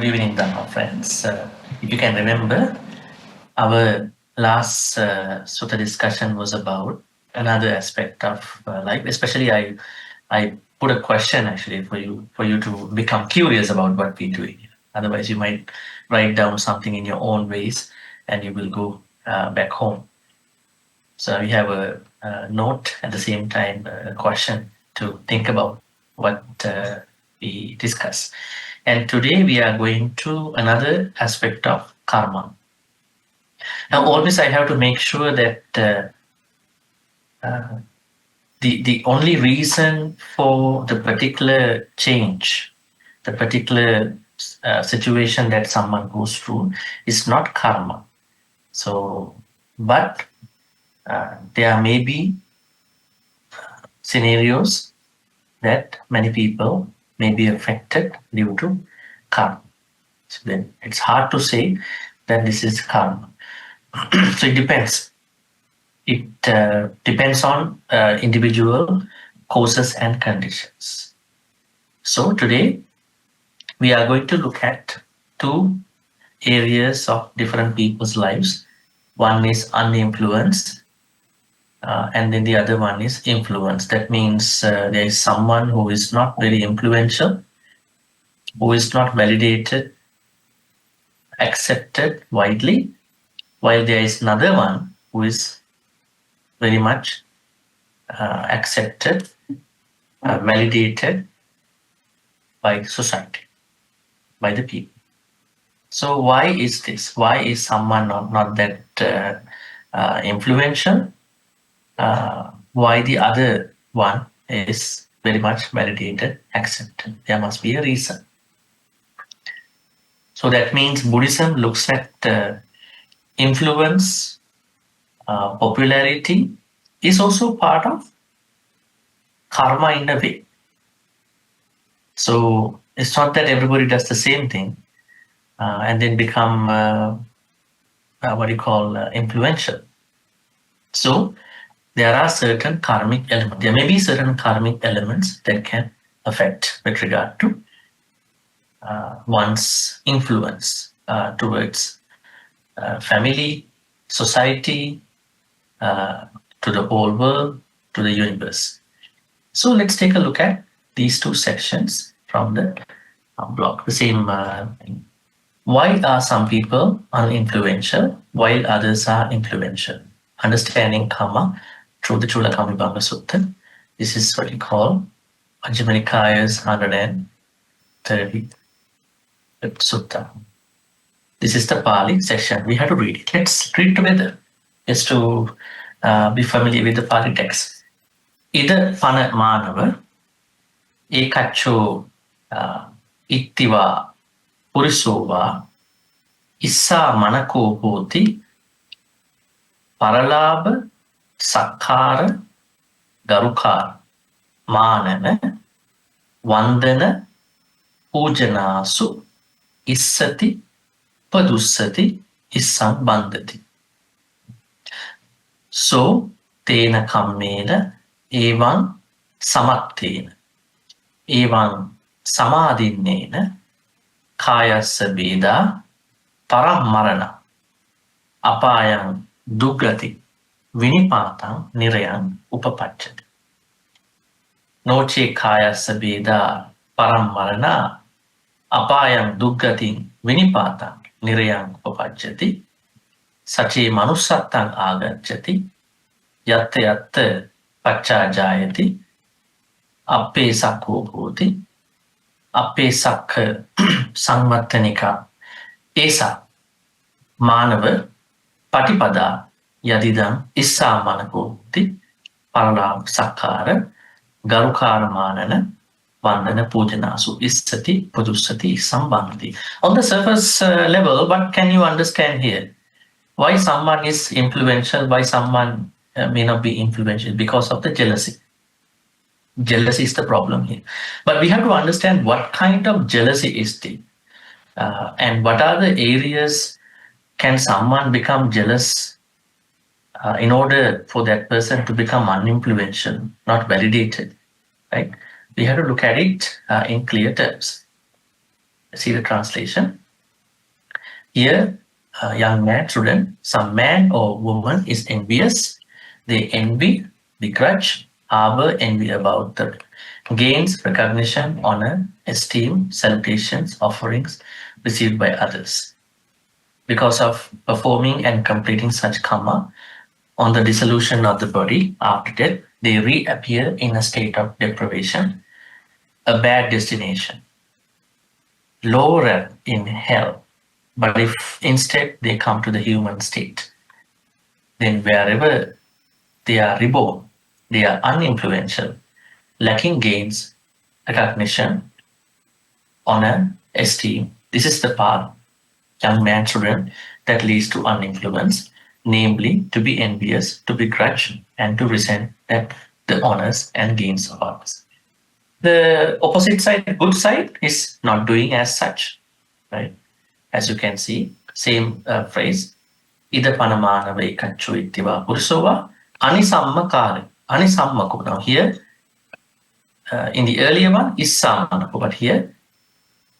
evening, Dharma friends. If you can remember, our last sutta discussion was about another aspect of life. Especially, I put a question actually for you to become curious about what we're doing. Otherwise, you might write down something in your own ways, and you will go back home. So we have a note at the same time, a question to think about what we discuss. And today we are going to another aspect of karma. Now, always I have to make sure that the only reason for the particular change, the particular situation that someone goes through, is not karma. So, but there may be scenarios that many people may be affected due to karma. So then it's hard to say that this is karma. So it depends. It depends on individual causes and conditions. So today we are going to look at two areas of different people's lives. One is uninfluenced, and then the other one is influence. That means there is someone who is not very influential, who is not validated, accepted widely, while there is another one who is very much accepted, validated by society, by the people. So why is this? Why is someone not that influential? Why the other one is very much validated, accepted? There must be a reason. So that means Buddhism looks at influence, popularity is also part of karma in a way. So it's not that everybody does the same thing and then become influential. So there are certain karmic elements. There may be certain karmic elements that can affect with regard to one's influence towards family, society, to the whole world, to the universe. So let's take a look at these two sections from the block. The same thing. Why are some people uninfluential while others are influential? Understanding karma through the Culakammavibhanga Sutta. This is what we call Majjhima Nikaya's 130th Sutta. This is the Pali section. We have to read it. Let's read together just to be familiar with the Pali text. Ida pana manava ekacho ittiva purisova issa manako hoti paralabha sakkara garukara manana vandana pujanasu issati padussati issam bandhati. So tena kammena evam samattena evam samadhinnena kayassa veda parammarana apayam duggati vinipatam nirayam upapacchati. Noche kayassa veda parammarana apayam duggati vinipatam nirayam upapacchati. Sache manussattam agacchati yatta yatta pacca jayati appe sakko bhoti appe sakka samvattanika esa manava patipada yadidam issa manako bhoti paralabha sakkara garukara manana vandana pujanasu issati padussati sambandhati. On the surface level, what can you understand here? Why someone is influential, why someone may not be influential? Because of the jealousy. Jealousy is the problem here. But we have to understand what kind of jealousy is it, and what are the areas can someone become jealous in order for that person to become uninfluential, not validated, right? We have to look at it in clear terms. See the translation. Here, a young man, student, some man or woman is envious. They envy, begrudge, harbor envy about the gains, recognition, honor, esteem, salutations, offerings received by others. Because of performing and completing such karma, on the dissolution of the body after death, they reappear in a state of deprivation, a bad destination, lower in hell. But if instead they come to the human state, then wherever they are reborn, they are uninfluential, lacking gains, recognition, honor, esteem. This is the path, young man, children, that leads to uninfluence, namely to be envious, to begrudge, and to resent that the honors and gains of others. The opposite side, good side, is not doing as such, right? As you can see, same phrase. Ida panamana vekanchu ittiva pursova anisammakare. Anisammako. Now here, in the earlier one, issa manako, but here,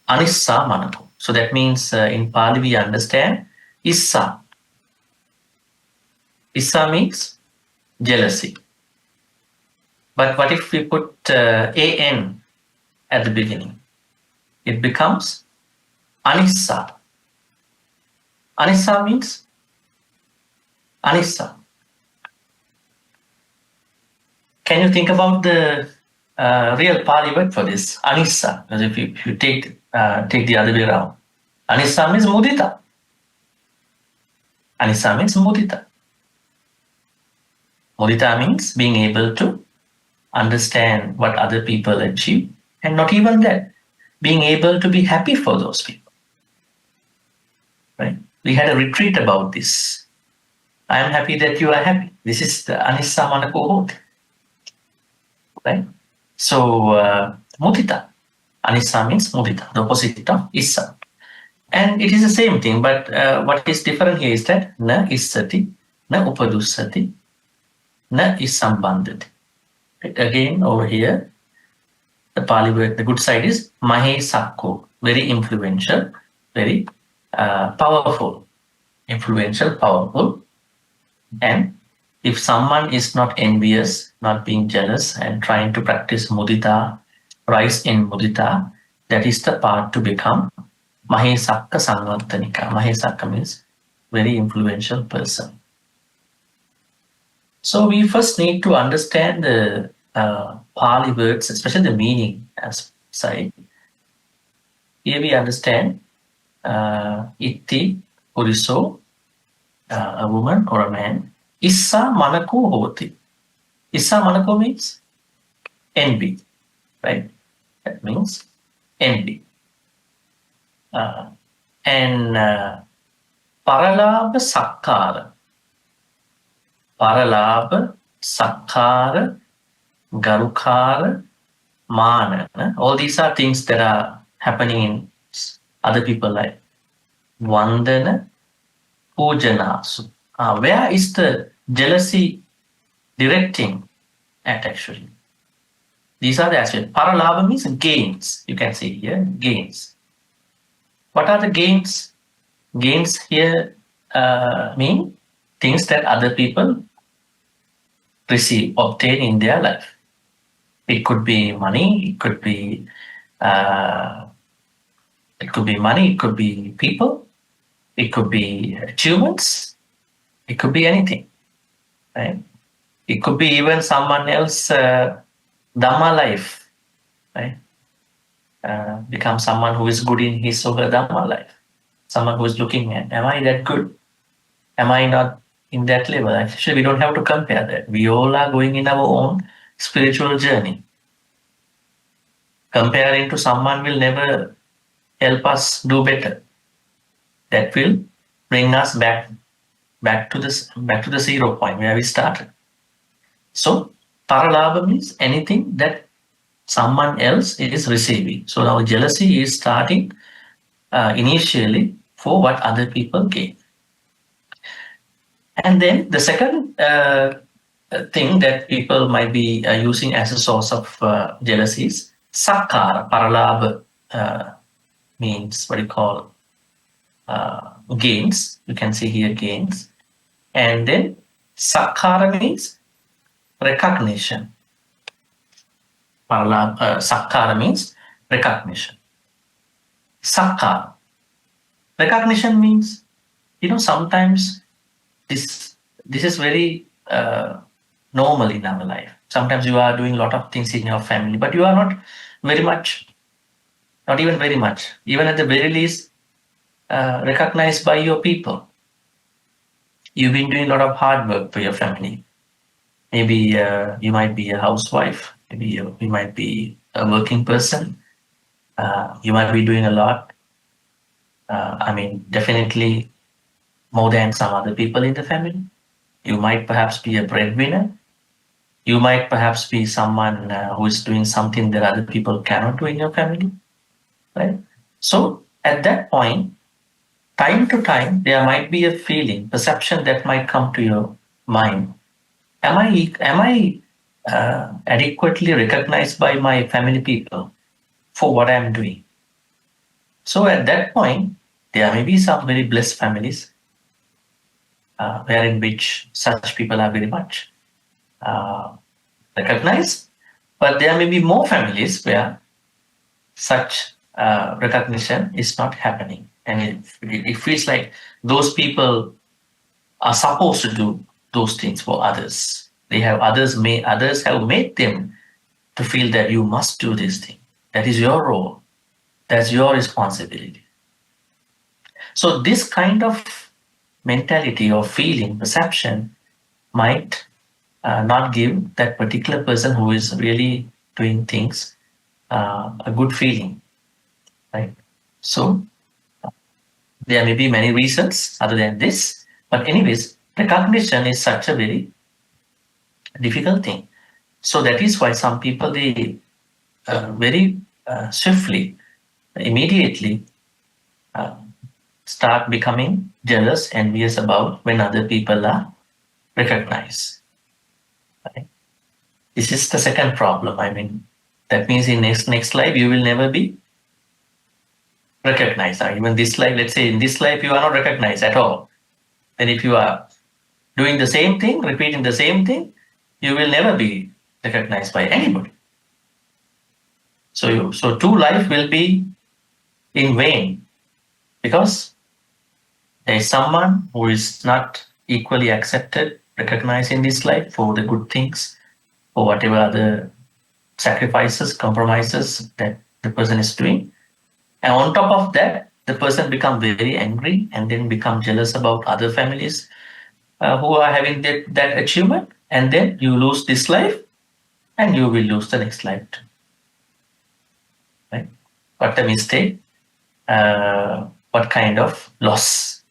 anissa manako. So that means in Pali we understand issa. Issa means jealousy. But what if we put an at the beginning? It becomes anissa. Anissa means anissa. Can you think about the real Pali word for this? Anissa. Because if you take the other way around, anissa means mudita. Anissa means mudita. Mudita means being able to understand what other people achieve, and not even that, being able to be happy for those people. Right? We had a retreat about this. I am happy that you are happy. This is the anissa manako. Right? So mudita. Anissa means mudita, the opposite of issa. And it is the same thing, but what is different here is that na issati, na upadussati, na isambandhati. Right? Again, over here, the Pali word, the good side is mahe sakko, very influential, very powerful, influential, powerful. And if someone is not envious, not being jealous, and trying to practice mudita, rise in mudita, that is the path to become mahe sakka sanvartanika. Mahe sakka means very influential person. So we first need to understand the Pali words, especially the meaning as side. Here we understand itti, puriso, a woman or a man. Issa manako hoti. Issa manako means envy, right? That means envy. And paralabha sakkara. Paralabha, sakkara, garukara, mana. All these are things that are happening in other people's life. Vandana, pujanasu. Where is the jealousy directing at actually? These are the aspects. Paralabha means gains. You can see here, gains. What are the gains? Gains here mean things that other people receive, obtain in their life. It could be money, it could be money, it could be people, it could be achievements, it could be anything, right? It could be even someone else Dhamma life, right? Become someone who is good in his or her Dhamma life. Someone who is looking at, am I that good? Am I not in that level? Actually, we don't have to compare that. We all are going in our own spiritual journey. Comparing to someone will never help us do better. That will bring us back to the 0 point where we started. So paralabha means anything that someone else is receiving. So our jealousy is starting initially for what other people gain. And then the second thing that people might be using as a source of jealousy is sakkara, paralabha means what you call gains. You can see here gains. And then sakkara means recognition. Sakkara means recognition. Sakkara. Recognition means, sometimes this is very normal in our life. Sometimes you are doing a lot of things in your family, but you are not very much, not even very much, even at the very least, recognized by your people. You've been doing a lot of hard work for your family. Maybe you might be a housewife. Maybe you might be a working person. You might be doing a lot. Definitely more than some other people in the family. You might perhaps be a breadwinner. You might perhaps be someone who is doing something that other people cannot do in your family, right? So at that point, time to time, there might be a feeling, perception that might come to your mind. Am I adequately recognized by my family people for what I'm doing? So at that point, there may be some very blessed families wherein which such people are very much recognized, but there may be more families where such recognition is not happening, and it feels like those people are supposed to do those things for others. Others have made them to feel that you must do this thing. That is your role. That's your responsibility. So this kind of mentality or feeling, perception might not give that particular person who is really doing things a good feeling, right? So there may be many reasons other than this, but anyways, recognition is such a very difficult thing. So that is why some people, they very swiftly, immediately start becoming jealous, envious about when other people are recognized. Right? This is the second problem. That means in next life you will never be recognized. Even this life, let's say in this life you are not recognized at all. Then if you are doing the same thing, repeating the same thing, you will never be recognized by anybody. So true life will be in vain, because there is someone who is not equally accepted, recognized in this life for the good things, for whatever other sacrifices, compromises that the person is doing. And on top of that, the person become very angry and then become jealous about other families who are having that achievement. And then you lose this life and you will lose the next life too. Right? What a mistake. What kind of loss?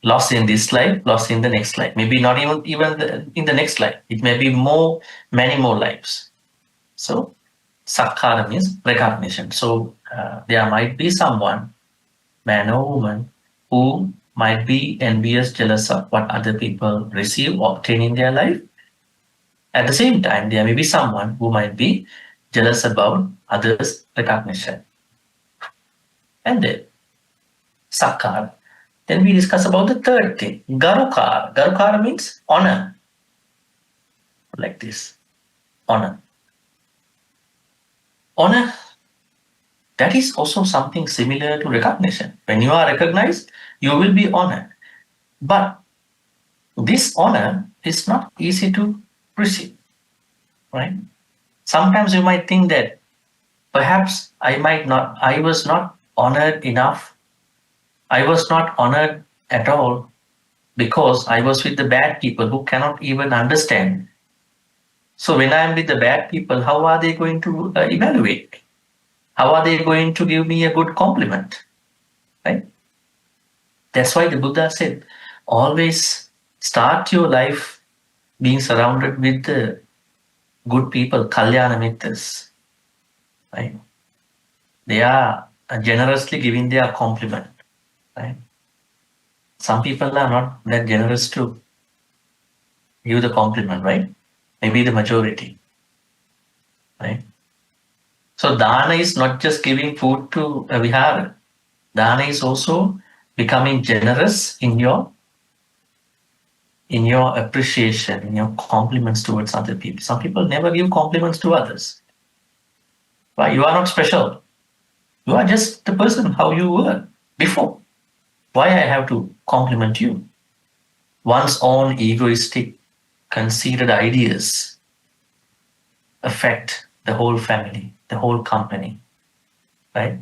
Loss in this life, loss in the next life. Maybe not even in the next life. It may be many more lives. So sakkara means recognition. So there might be someone, man or woman, who might be envious, jealous of what other people receive or obtain in their life. At the same time, there may be someone who might be jealous about others' recognition. And then sakkara. Then we discuss about the third thing, garukara. Garukara means honor. Like this, honor. Honor, that is also something similar to recognition. When you are recognized, you will be honored. But this honor is not easy to receive, right? Sometimes you might think that perhaps I was not honored enough. I was not honored at all because I was with the bad people who cannot even understand. So when I am with the bad people, how are they going to evaluate me? How are they going to give me a good compliment? Right? That's why the Buddha said, always start your life being surrounded with the good people, kalyana mittas. Right? They are generously giving their compliment. Right? Some people are not that generous to give the compliment, right? Maybe the majority. Right? So dana is not just giving food to a vihara. Dana is also becoming generous in your appreciation, in your compliments towards other people. Some people never give compliments to others. Why? You are not special. You are just the person how you were before. Why I have to compliment you? One's own egoistic, conceited ideas affect the whole family, the whole company, right?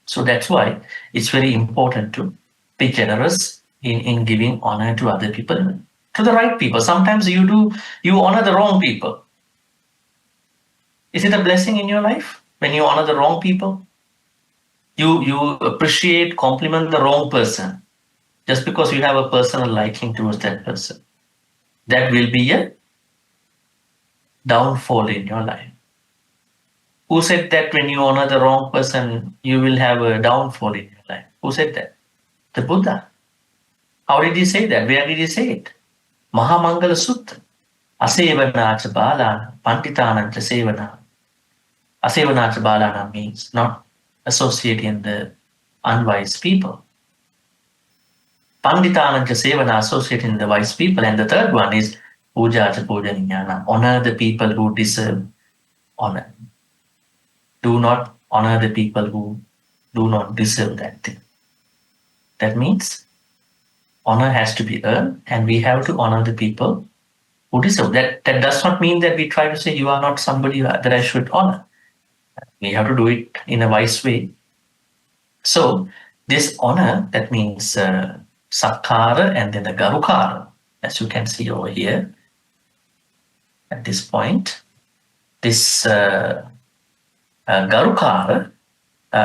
So that's why it's very important to be generous in giving honor to other people, to the right people. Sometimes you honor the wrong people. Is it a blessing in your life when you honor the wrong people? You appreciate, compliment the wrong person just because you have a personal liking towards that person. That will be a downfall in your life. Who said that when you honor the wrong person, you will have a downfall in your life? Who said that? The Buddha. How did he say that? Where did he say it? Maha Sutta. Asevanacha balana, panditanancha sevana. Asevanacha balana means not associating the unwise people. Panditanancha sevana, associating the wise people. And the third one is puja cha puja ninyana. Honor the people who deserve honor. Do not honor the people who do not deserve that thing. That means honor has to be earned, and we have to honor the people who deserve. That does not mean that we try to say you are not somebody that I should honor. We have to do it in a wise way. So this honor, that means sakkara and then the garukara, as you can see over here at this point. This garukara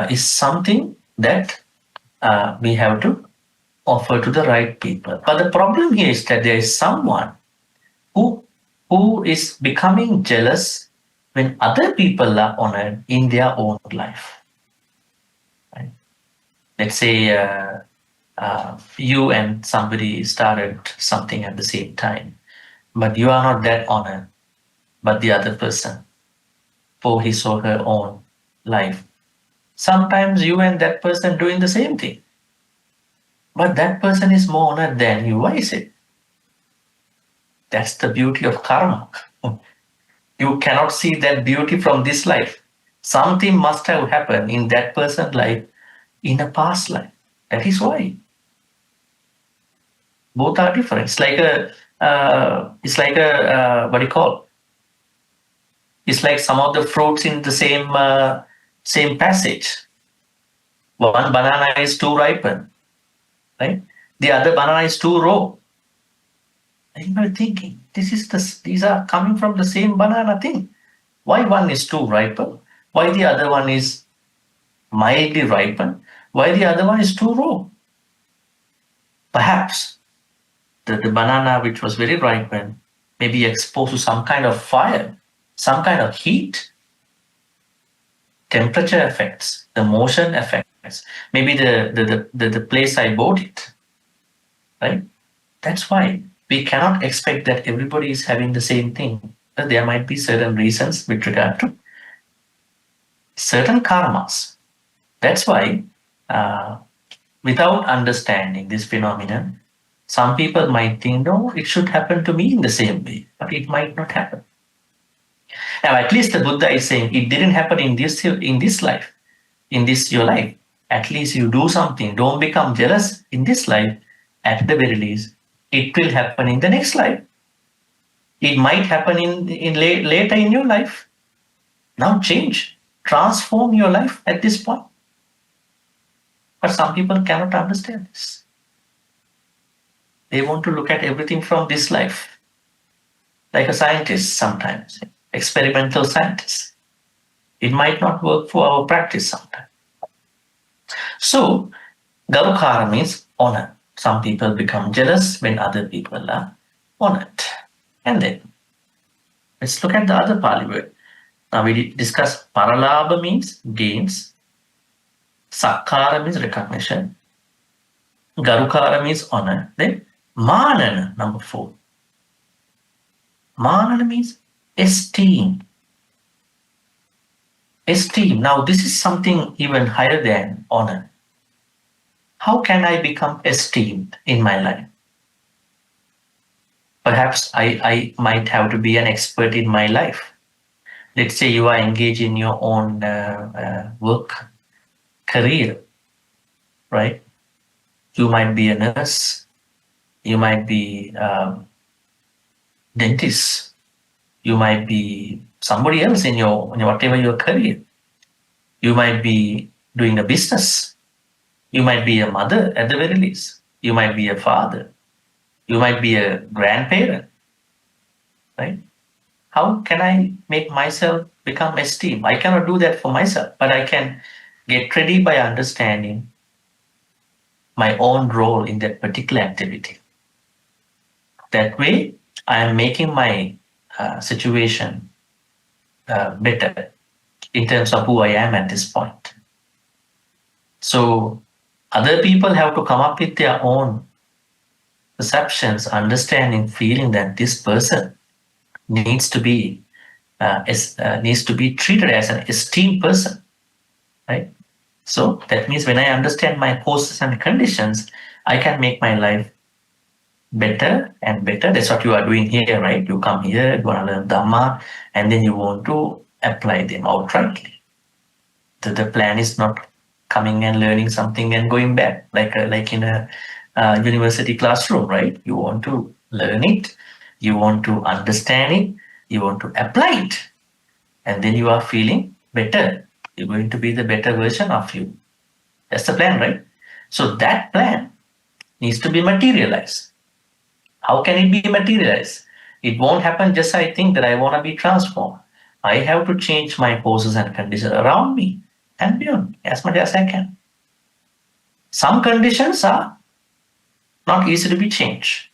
is something that we have to offer to the right people. But the problem here is that there is someone who is becoming jealous when other people are honored in their own life. Right? Let's say you and somebody started something at the same time, but you are not that honored, but the other person for his or her own life. Sometimes you and that person doing the same thing, but that person is more honored than you. Why is it? That's the beauty of karma. You cannot see that beauty from this life. Something must have happened in that person's life in a past life. That is why. Both are different. It's like a what do you call? It's like some of the fruits in the same passage. One banana is too ripened, right? The other banana is too raw. And you are thinking, these are coming from the same banana thing. Why one is too ripened? Why the other one is mildly ripened? Why the other one is too raw? Perhaps the banana which was very ripened may be exposed to some kind of fire, some kind of heat, temperature effects, the motion effects, maybe the place I bought it, right? That's why we cannot expect that everybody is having the same thing. There might be certain reasons with regard to certain karmas. That's why, without understanding this phenomenon, some people might think, no, it should happen to me in the same way, but it might not happen. Now, at least the Buddha is saying it didn't happen in this life, in this your life. At least you do something. Don't become jealous in this life. At the very least, it will happen in the next life. It might happen later in your life. Now change, transform your life at this point. But some people cannot understand this. They want to look at everything from this life, like a scientist sometimes, experimental scientist. It might not work for our practice sometimes. So, garukara means honor. Some people become jealous when other people are honored. And then, let's look at the other Pali word. Now we discussed paralabha means gains, sakkara means recognition, garukara means honor. Then manana, number 4. Manana means esteem. Esteem. Now, this is something even higher than honor. How can I become esteemed in my life? Perhaps I might have to be an expert in my life. Let's say you are engaged in your own work career, right? You might be a nurse, you might be dentist, you might be somebody else in your whatever your career. You might be doing a business. You might be a mother at the very least. You might be a father. You might be a grandparent, right? How can I make myself become esteemed? I cannot do that for myself, but I can get ready by understanding my own role in that particular activity. That way, I am making my situation better in terms of who I am at this point. So, other people have to come up with their own perceptions, understanding, feeling that this person needs to be needs to be treated as an esteemed person, right? So that means when I understand my causes and conditions, I can make my life better and better. That's what you are doing here, right? You come here, you want to learn Dhamma, and then you want to apply them outrightly. The plan is not coming and learning something and going back like in a university classroom, right? You want to learn it, you want to understand it, you want to apply it, and then you are feeling better. You're going to be the better version of you. That's the plan, right? So that plan needs to be materialized. How can it be materialized? It won't happen just I think that I want to be transformed. I have to change my causes and conditions around me and beyond as much as I can. Some conditions are not easy to be changed.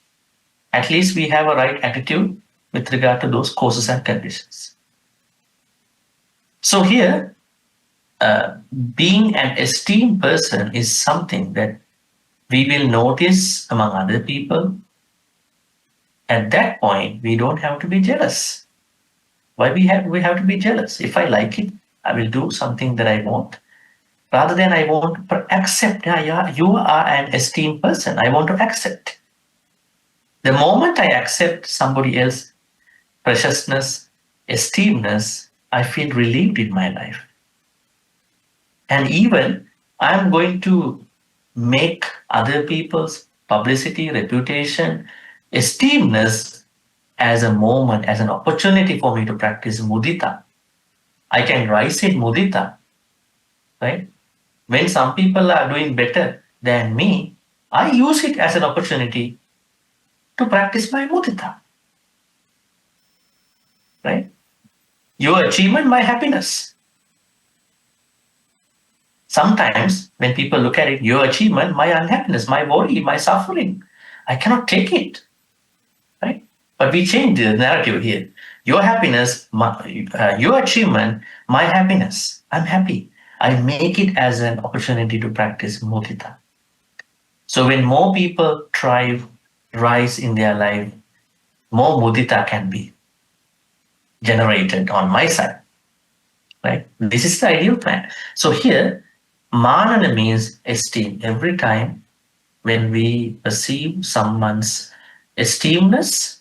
At least we have a right attitude with regard to those causes and conditions. So here, being an esteemed person is something that we will notice among other people. At that point, we don't have to be jealous. Why we have to be jealous? If I like it, I will do something that I want. Rather than I want to accept, yeah, you are an esteemed person. I want to accept. The moment I accept somebody else's preciousness, esteemness, I feel relieved in my life. And even I'm going to make other people's publicity, reputation, esteemness as a moment, as an opportunity for me to practice mudita. I can rise in mudita, right? When some people are doing better than me, I use it as an opportunity to practice my mudita, right? Your achievement, my happiness. Sometimes when people look at it, your achievement, my unhappiness, my worry, my suffering, I cannot take it, right? But we change the narrative here. Your happiness, your achievement, my happiness. I'm happy. I make it as an opportunity to practice mudita. So when more people thrive, rise in their life, more mudita can be generated on my side, right? This is the ideal plan. So here, manana means esteem. Every time when we perceive someone's esteemness,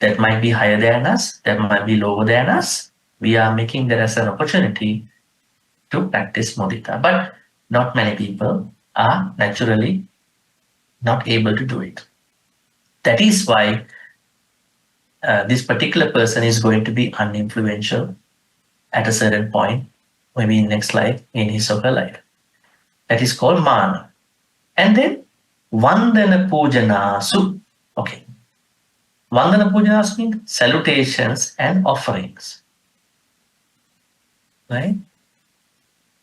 that might be higher than us, that might be lower than us, we are making that as an opportunity to practice mudita. But not many people are naturally not able to do it. That is why this particular person is going to be uninfluential at a certain point, maybe in next life, in his or her life. That is called mana. And then Vandana Pujanasu. Okay. Vandana Pujanasu means salutations and offerings. Right?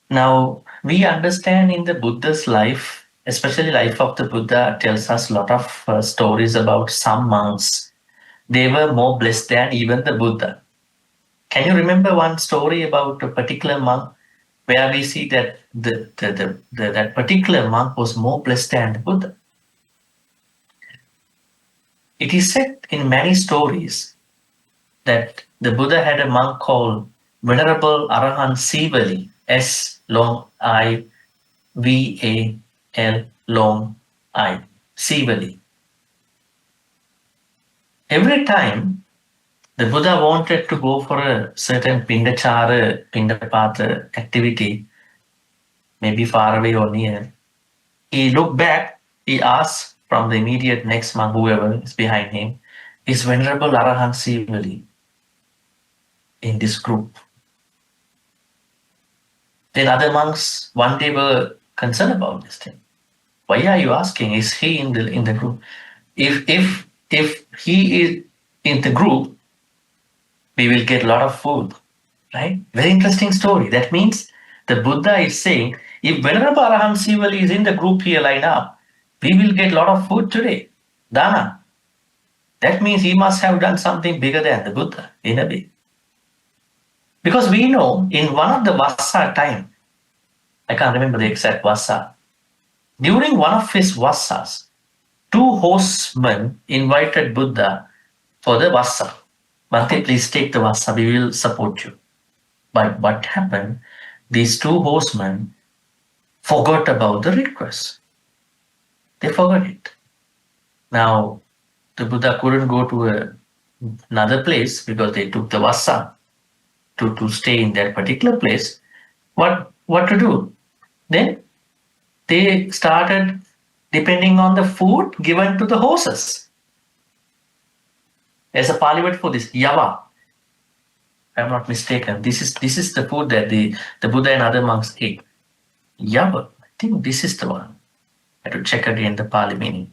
Now, we understand in the Buddha's life, especially life of the Buddha tells us a lot of stories about some monks. They were more blessed than even the Buddha. Can you remember one story about a particular monk where we see that that particular monk was more blessed than the Buddha? It is said in many stories that the Buddha had a monk called Venerable Arahant Sivali, S long I V A L long I, Sivali. Every time the Buddha wanted to go for a certain Pindachara, Pindapata activity, maybe far away or near, he looked back, he asked from the immediate next monk, whoever is behind him, is Venerable Arahant Sivali in this group? Then other monks one day were concerned about this thing. Why are you asking? Is he in the group? If he is in the group, we will get a lot of food, right? Very interesting story. That means the Buddha is saying, if Venerable Arahant Sivali is in the group here line up, we will get a lot of food today. Dana. That means he must have done something bigger than the Buddha, in a way. Because we know in one of the Vassa time, I can't remember the exact Vassa, during one of his Vassas, two horsemen invited Buddha for the Vassa. Bhante, please take the Vassa, we will support you. But what happened? These two horsemen forgot about the request. They forgot it. Now, the Buddha couldn't go to another place because they took the Vassa to stay in that particular place. What to do? Then they started depending on the food given to the horses. There's a Pali word for this, yava. If I'm not mistaken. This is the food that the Buddha and other monks ate. Yava. I think this is the one. I have to check again the Pali meaning.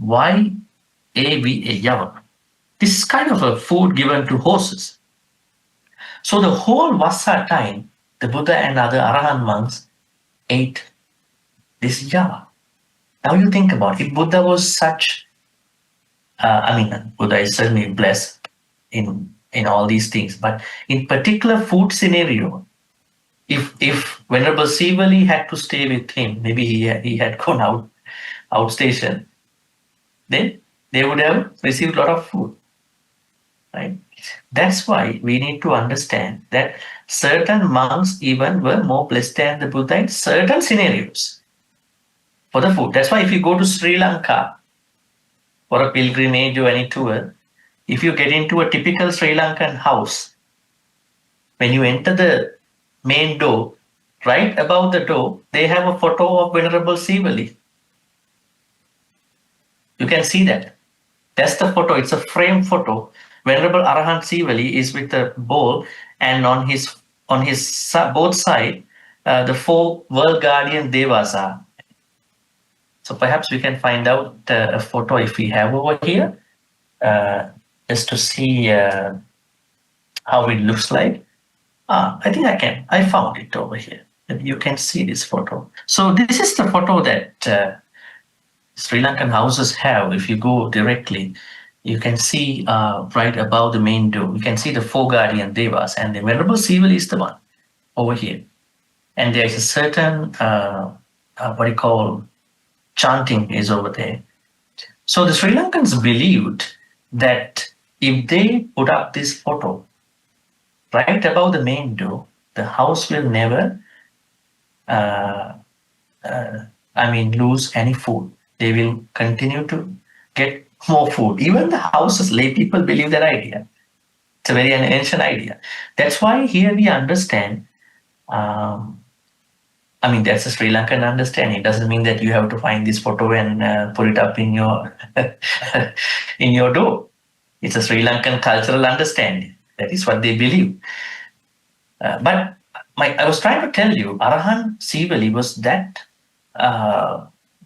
Y-A-V-A, yava. This is kind of a food given to horses. So the whole Vassa time, the Buddha and other Arahant monks ate this yava. Now you think about it. If Buddha was such, Buddha is certainly blessed in all these things, but in particular food scenario, if Venerable Sivali had to stay with him, maybe he had gone outstation, then they would have received a lot of food, right? That's why we need to understand that certain monks even were more blessed than the Buddha in certain scenarios for the food. That's why if you go to Sri Lanka for a pilgrimage or any tour, if you get into a typical Sri Lankan house, when you enter the main door, right above the door, they have a photo of Venerable Sivali. You can see that. That's the photo. It's a frame photo. Venerable Arahant Sivali is with a bowl, and on his both sides, the four world guardian devas are. So perhaps we can find out a photo if we have over here, just to see how it looks like. I think I found it over here. You can see this photo. So this is the photo that Sri Lankan houses have. If you go directly, you can see right above the main door, you can see the four guardian devas, and the Venerable Sivali is the one over here. And there is a certain, chanting is over there. So the Sri Lankans believed that if they put up this photo right above the main door, the house will never, lose any food. They will continue to get more food. Even the houses, lay people believe that idea. It's a very ancient idea. That's why here we understand. That's a Sri Lankan understanding. It doesn't mean that you have to find this photo and put it up in your in your door. It's a Sri Lankan cultural understanding. That is what they believe. But I was trying to tell you, Arahant Sivali was that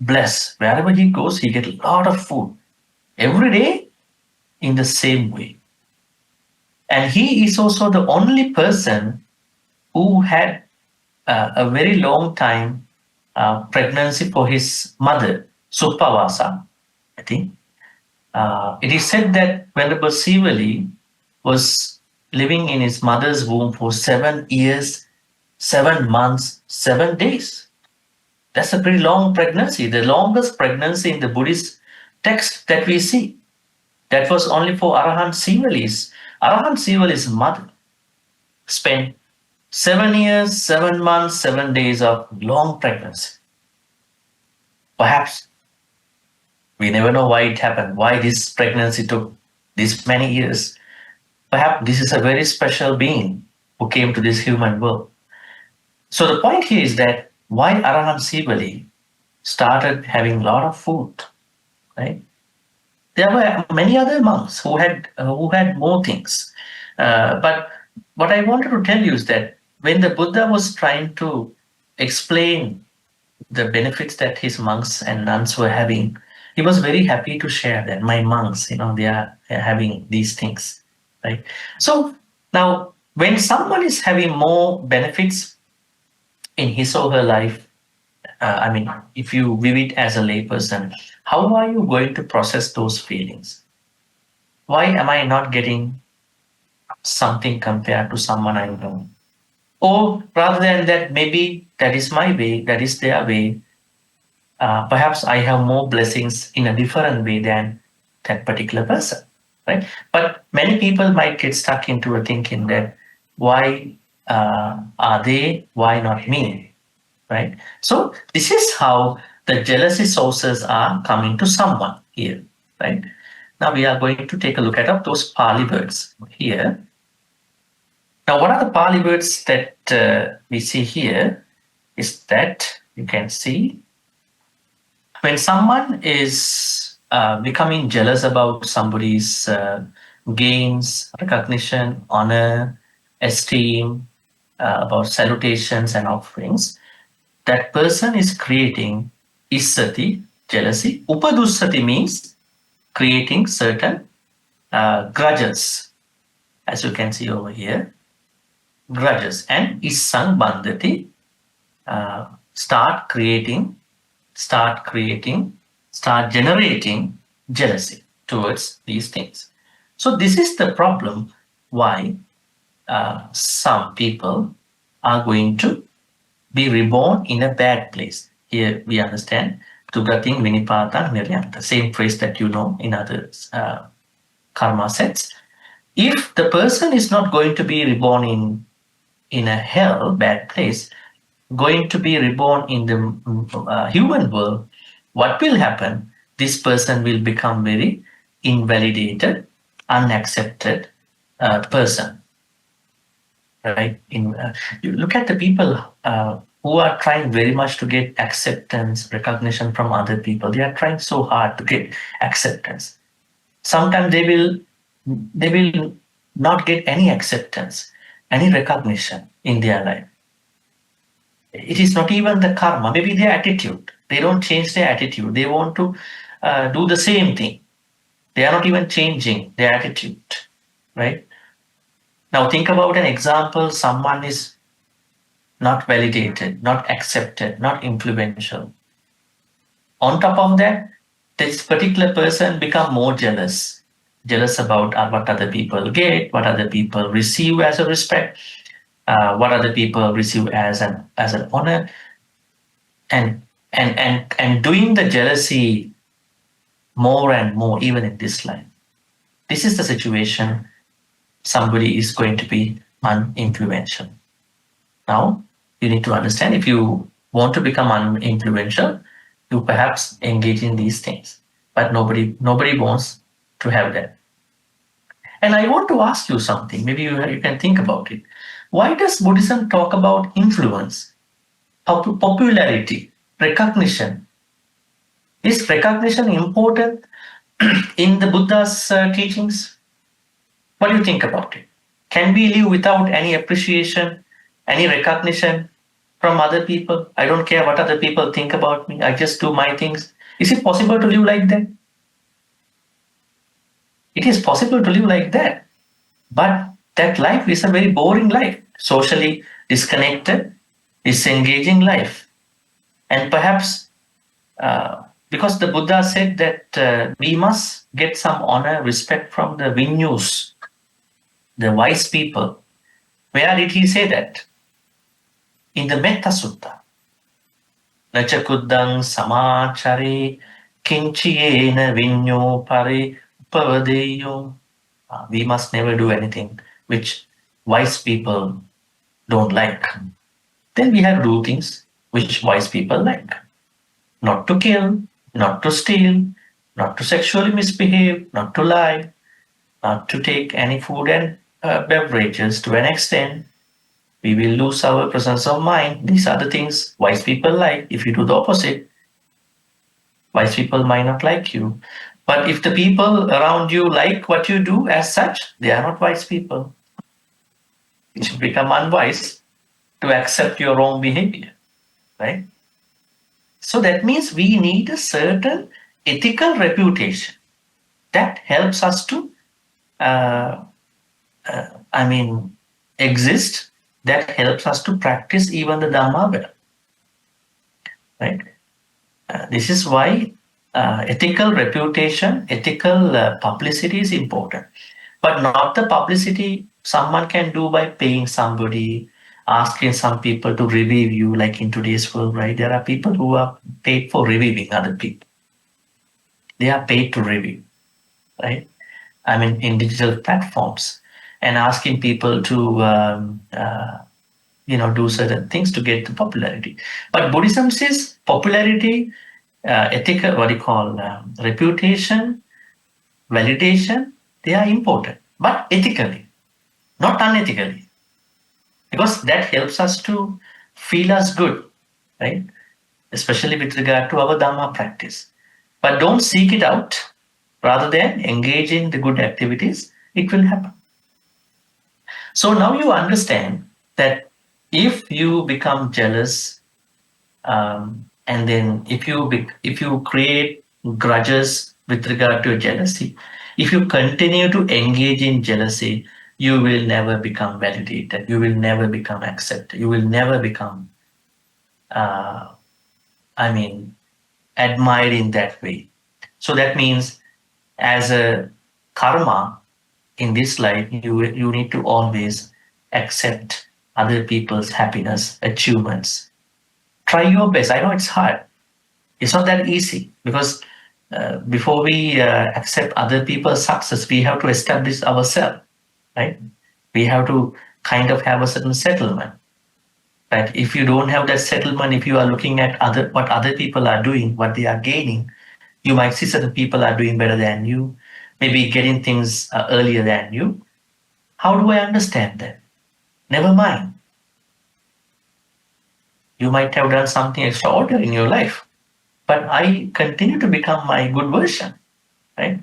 blessed. Wherever he goes, he gets a lot of food every day in the same way. And he is also the only person who had a very long time pregnancy for his mother, Suppavasa, I think. It is said that Venerable Sivali was living in his mother's womb for 7 years, 7 months, 7 days. That's a pretty long pregnancy, the longest pregnancy in the Buddhist text that we see. That was only for Arahant Sivali's mother. spent 7 years, 7 months, 7 days of long pregnancy. Perhaps we never know why it happened, why this pregnancy took this many years. Perhaps this is a very special being who came to this human world. So the point here is that why Arahant Sivali started having a lot of food, right? There were many other monks who had more things, but what I wanted to tell you is that when the Buddha was trying to explain the benefits that his monks and nuns were having, he was very happy to share that my monks, they are having these things, right? So now, when someone is having more benefits in his or her life, I mean, if you view it as a layperson, how are you going to process those feelings? Why am I not getting something compared to someone I know? Or rather than that, maybe that is my way, that is their way. Perhaps I have more blessings in a different way than that particular person, right? But many people might get stuck into a thinking that why are they, why not me, right? So this is how the jealousy sources are coming to someone here, right? Now we are going to take a look at those Pali words here. Now, what are the Pali words that we see here? Is that you can see when someone is becoming jealous about somebody's gains, recognition, honor, esteem, about salutations and offerings, that person is creating isati, jealousy. Upadussati means creating certain grudges, as you can see over here, grudges. And isang bandhati, start generating jealousy towards these things. So this is the problem why some people are going to be reborn in a bad place. Here we understand Tugating Vinipata Niryanta, same phrase that you know in other karma sets. If the person is not going to be reborn in a hell, bad place, going to be reborn in the human world, what will happen? This person will become very invalidated, unaccepted person. Right? You look at the people who are trying very much to get acceptance, recognition from other people. They are trying so hard to get acceptance. Sometimes they will not get any acceptance, any recognition in their life. It is not even the karma, maybe their attitude. They don't change their attitude. They want to do the same thing. They are not even changing their attitude, right? Now think about an example, someone is not validated, not accepted, not influential. On top of that, this particular person become more jealous about what other people get, what other people receive as a respect, what other people receive as an honor, and doing the jealousy more and more even in this life. This is the situation. Somebody is going to be uninfluential. Now you need to understand, if you want to become uninfluential, you perhaps engage in these things, but nobody wants to have that. And I want to ask you something, maybe you can think about it. Why does Buddhism talk about influence, popularity, recognition? Is recognition important in the Buddha's teachings? What do you think about it? Can we live without any appreciation, any recognition from other people? I don't care what other people think about me. I just do my things. Is it possible to live like that? It is possible to live like that. But that life is a very boring life, socially disconnected, disengaging life. And perhaps because the Buddha said that we must get some honor, respect from the Vinyus, the wise people. Where did he say that? In the Metta Sutta. Nachakuddang samachare kinchiyena vinyo pare upavadeyo. We must never do anything which wise people don't like, then we have to do things which wise people like. Not to kill, not to steal, not to sexually misbehave, not to lie, not to take any food and beverages to an extent. We will lose our presence of mind. These are the things wise people like. If you do the opposite, wise people might not like you. But if the people around you like what you do as such, they are not wise people. You should become unwise to accept your wrong behavior, right? So that means we need a certain ethical reputation that helps us to, uh, exist, that helps us to practice even the Dhamma well, right? This is why ethical reputation, ethical publicity is important, but not the publicity someone can do by paying somebody, asking some people to review you, like in today's world, right? There are people who are paid for reviewing other people. They are paid to review, right? In digital platforms, and asking people to do certain things to get the popularity. But Buddhism says popularity, ethical, what do you call, reputation, validation, they are important, but ethically, not unethically, because that helps us to feel us good, right? Especially with regard to our Dhamma practice. But don't seek it out. Rather than engage in the good activities, it will happen. So now you understand that if you become jealous, and then if you create grudges with regard to jealousy, if you continue to engage in jealousy, you will never become validated. You will never become accepted. You will never become, uh, I mean, admired in that way. So that means, as a karma in this life, you need to always accept other people's happiness, achievements. Try your best. I know it's hard. It's not that easy, because before we accept other people's success, we have to establish ourselves, right? We have to kind of have a certain settlement. Right? If you don't have that settlement, if you are looking at what other people are doing, what they are gaining, you might see certain people are doing better than you, maybe getting things earlier than you. How do I understand that? Never mind. You might have done something extraordinary in your life, but I continue to become my good version, right?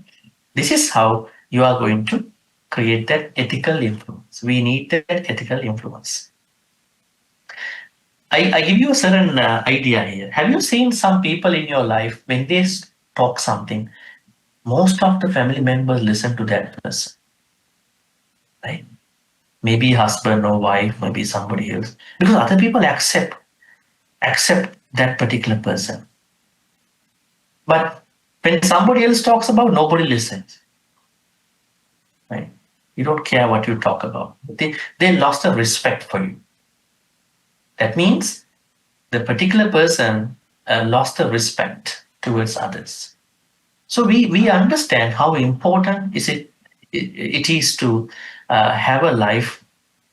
This is how you are going to create that ethical influence. We need that ethical influence. I give you a certain idea here. Have you seen some people in your life, when they talk something, most of the family members listen to that person, right? Maybe husband or wife, maybe somebody else, because other people accept that particular person. But when somebody else talks about, nobody listens, right? You don't care what you talk about. They lost the respect for you. That means the particular person lost the respect towards others. So we understand how important it is to have a life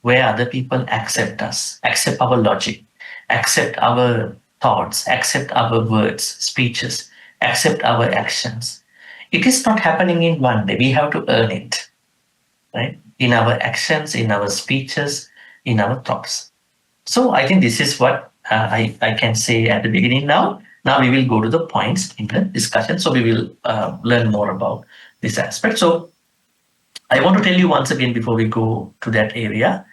where other people accept us, accept our logic, accept our thoughts, accept our words, speeches, accept our actions. It is not happening in one day. We have to earn it, right? In our actions, in our speeches, in our thoughts. So I think this is what I can say at the beginning now. Now we will go to the points in the discussion. So we will learn more about this aspect. So I want to tell you once again before we go to that area,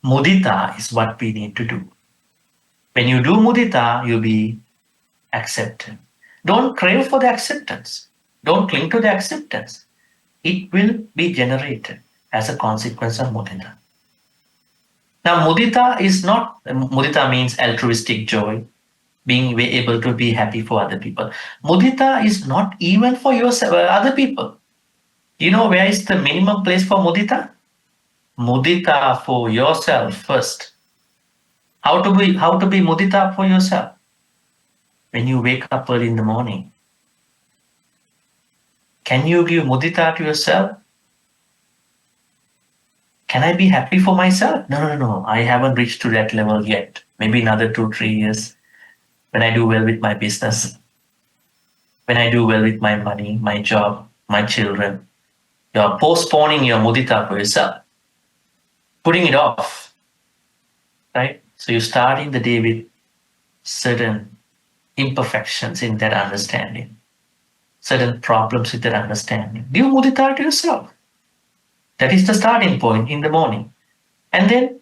mudita is what we need to do. When you do mudita, you'll be accepted. Don't crave for the acceptance. Don't cling to the acceptance. It will be generated as a consequence of mudita. Now, mudita means altruistic joy, being able to be happy for other people. Mudita is not even for yourself, other people. You know where is the minimum place for mudita? Mudita for yourself first. How to be mudita for yourself? When you wake up early in the morning, can you give mudita to yourself? can I be happy for myself? No, no, no. I haven't reached to that level yet. Maybe another 2, 3 years when I do well with my business, when I do well with my money, my job, my children. You're postponing your mudita for yourself, putting it off, right? So you're starting the day with certain imperfections in that understanding, certain problems with that understanding. Give mudita to yourself. That is the starting point in the morning. And then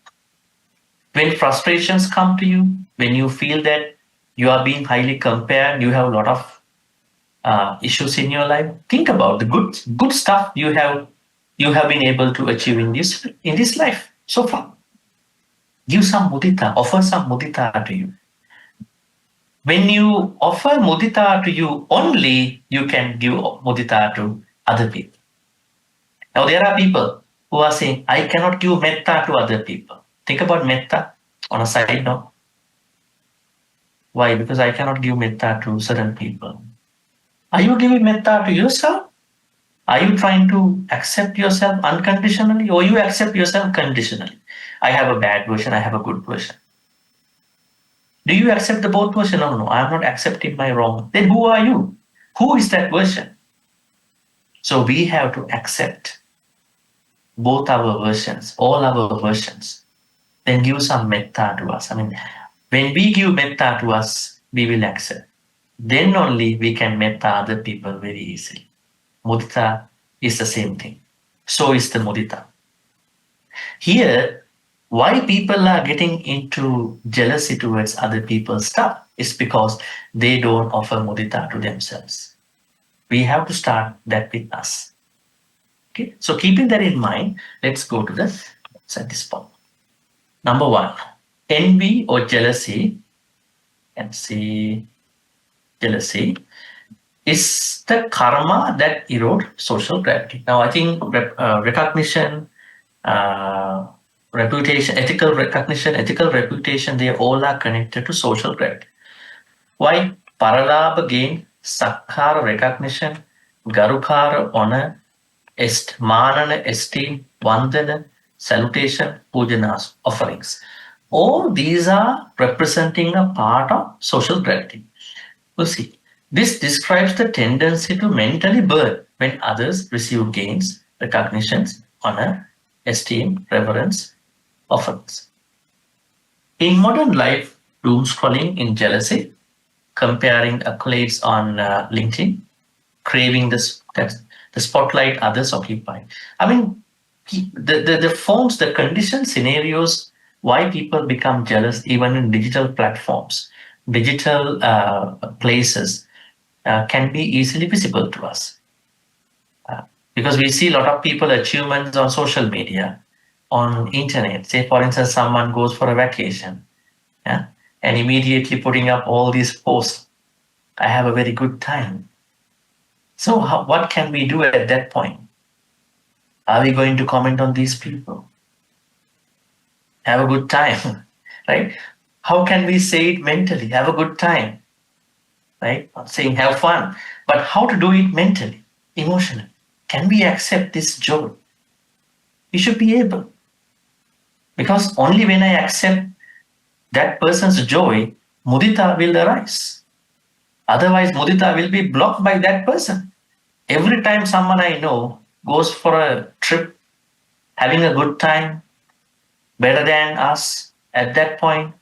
when frustrations come to you, when you feel that you are being highly compared, you have a lot of issues in your life, think about the good stuff you have been able to achieve in this life so far. Give some mudita, offer some mudita to you. When you offer mudita to you only, you can give mudita to other people. Now there are people who are saying, I cannot give metta to other people. Think about metta on a side note. Why? Because I cannot give metta to certain people. Are you giving metta to yourself? Are you trying to accept yourself unconditionally, or you accept yourself conditionally? I have a bad version, I have a good version. Do you accept the both version? No, no, I'm not accepting my wrong. Then who are you? Who is that version? So we have to accept both our versions, all our versions. Then give some metta to us. I mean, when we give metta to us, we will accept. Then only we can metta other people very easily. Mudita is the same thing. So is the mudita. Here, why people are getting into jealousy towards other people's stuff is because they don't offer mudita to themselves. We have to start that with us. Okay, so keeping that in mind, let's go to the this point. Number 1, envy or jealousy. And see, jealousy is the karma that erode social gravity. Now, I think recognition, reputation, ethical recognition, ethical reputation, they all are connected to social gravity. Why? Paralabha gain, sakkara recognition, garukara honor, manana esteem, vandana salutation, pujanas offerings. All these are representing a part of social gravity. You see, this describes the tendency to mentally burn when others receive gains, recognitions, honor, esteem, reverence, offerings. In modern life, doom scrolling in jealousy, comparing accolades on LinkedIn, craving the spotlight others occupy. I mean, the forms, the conditioned scenarios why people become jealous even in digital platforms, digital places can be easily visible to us. Because we see a lot of people achievements on social media, on internet. Say, for instance, someone goes for a vacation, yeah, and immediately putting up all these posts. I have a very good time. So what can we do at that point? Are we going to comment on these people? Have a good time, right? How can we say it mentally? Have a good time, right? Not saying have fun, but how to do it mentally, emotionally. Can we accept this joy? We should be able. Because only when I accept that person's joy, mudita will arise. Otherwise, mudita will be blocked by that person. Every time someone I know goes for a trip, having a good time, better than us, at that point,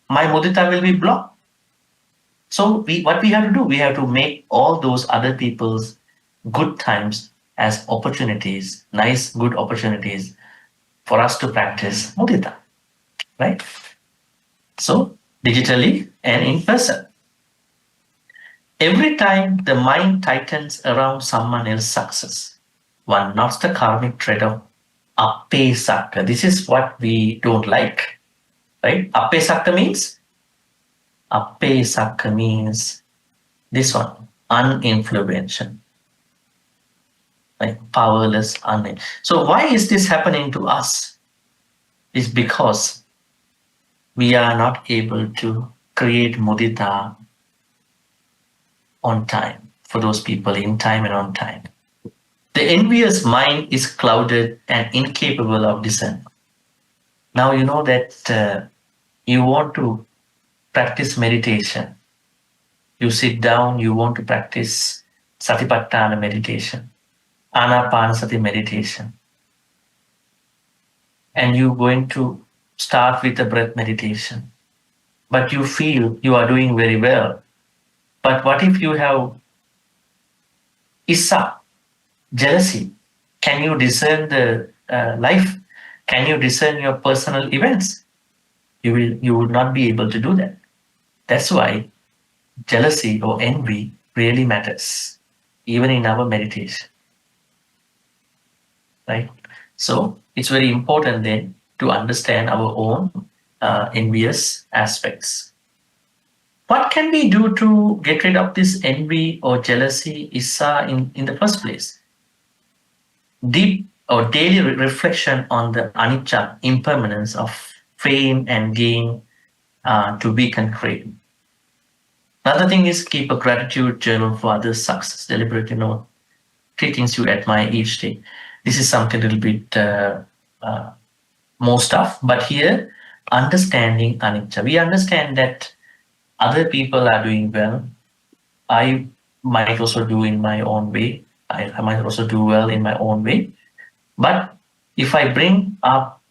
my mudita will be blocked. So what we have to do, we have to make all those other people's good times as opportunities, nice, good opportunities for us to practice mudita, right? So digitally and in person. Every time the mind tightens around someone else's success, one nots the karmic thread of appesakka. This is what we don't like, right? Appesakka means this one, uninfluential, like powerless, So why is this happening to us? It's because we are not able to create mudita on time for those people, in time and on time. The envious mind is clouded and incapable of discernment. Now you know that you want to practice meditation. You sit down, you want to practice Satipatthana meditation, Anapanasati meditation, and you're going to start with the breath meditation. But you feel you are doing very well. But what if you have Issa, jealousy? Can you discern the life? Can you discern your personal events? You will not be able to do that. That's why jealousy or envy really matters, even in our meditation, right? So it's very important then to understand our own envious aspects. What can we do to get rid of this envy or jealousy, issa, in the first place? Deep or daily reflection on the anicca, impermanence of fame and gain to weak and crave. Another thing is keep a gratitude journal for others' success. Deliberately note 3 things you admire each day. This is something a little bit more stuff, but here understanding anicca. We understand that other people are doing well. I might also do in my own way. I might also do well in my own way. But if I bring up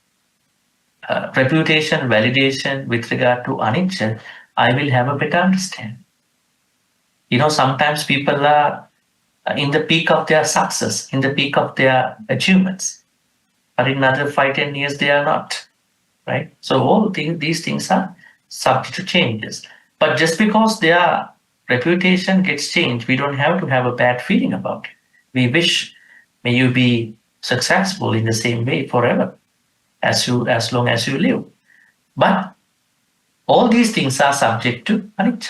reputation, validation with regard to anicca, I will have a better understanding. You know, sometimes people are in the peak of their success, in the peak of their achievements, but in another 5-10 years they are not, right? So all these things are subject to changes. But just because their reputation gets changed, we don't have to have a bad feeling about it. We wish, may you be successful in the same way forever, as long as you live. But all these things are subject to anicca,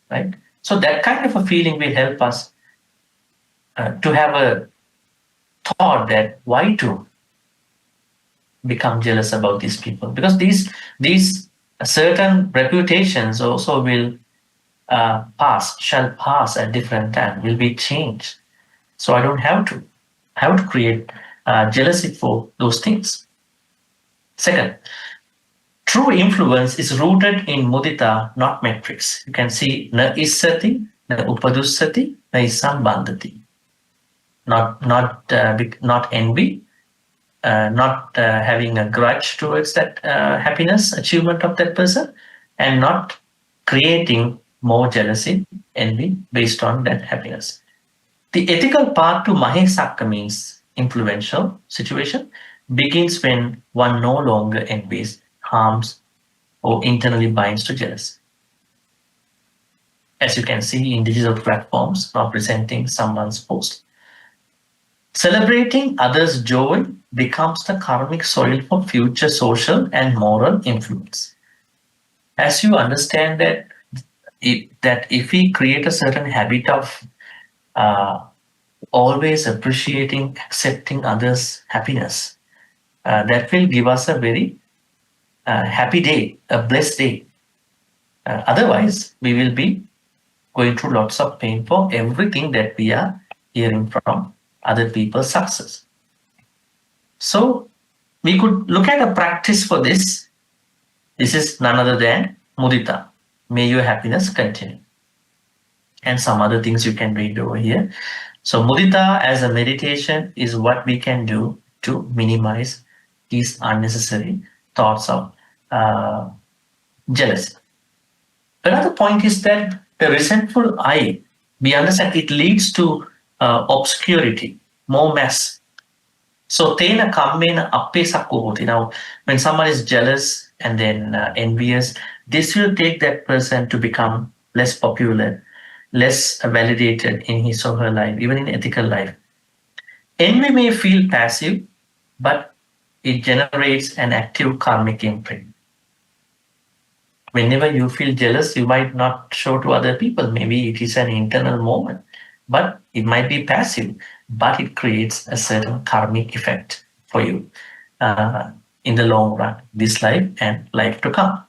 right? So that kind of a feeling will help us to have a thought that why to become jealous about these people, because these certain reputations also will shall pass at different time, will be changed. So I don't have to create jealousy for those things. Second, true influence is rooted in mudita, not metrics. You can see na issati, na upadussati, na isambandati. Not envy, not having a grudge towards that happiness, achievement of that person, and not creating more jealousy, envy based on that happiness. The ethical path to Mahesakka means influential situation begins when one no longer envies, harms, or internally binds to jealousy. As you can see in digital platforms representing someone's post. Celebrating others' joy becomes the karmic soil for future social and moral influence. As you understand that if we create a certain habit of always appreciating, accepting others' happiness, that will give us a very happy day, a blessed day. Otherwise, we will be going through lots of pain for everything that we are hearing from other people's success. So we could look at a practice for this. This is none other than mudita. May your happiness continue. And some other things you can read over here. So mudita as a meditation is what we can do to minimize these unnecessary thoughts of jealousy. Another point is that the resentful eye, we understand it leads to obscurity, more mess. So tena kammena appe sakko hoti. Now, when someone is jealous and then envious, this will take that person to become less popular, less validated in his or her life, even in ethical life. Envy may feel passive, but it generates an active karmic imprint. Whenever you feel jealous, you might not show to other people. Maybe it is an internal moment, but it might be passive, but it creates a certain karmic effect for you in the long run, this life and life to come.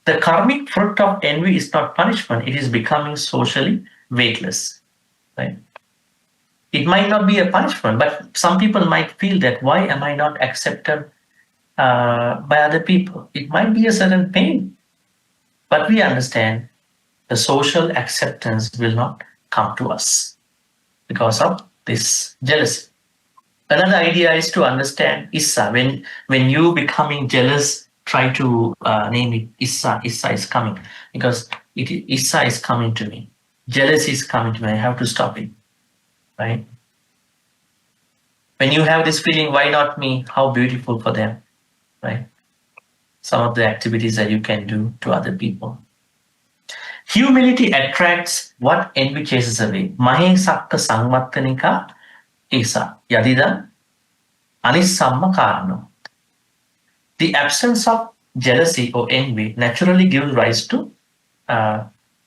The karmic fruit of envy is not punishment, it is becoming socially weightless. right? It might not be a punishment, but some people might feel that why am I not accepted by other people? It might be a certain pain, but we understand the social acceptance will not come to us because of this jealousy. Another idea is to understand Issa. When you becoming jealous, try to name it Issa. Issa is coming because Issa is coming to me. Jealousy is coming to me. I have to stop it, right? When you have this feeling, why not me? How beautiful for them, right? Some of the activities that you can do to other people. Humility attracts what envy chases away. Mahe sakka sangvattanika Isa yadida anissamma karano. The absence of jealousy or envy naturally gives rise to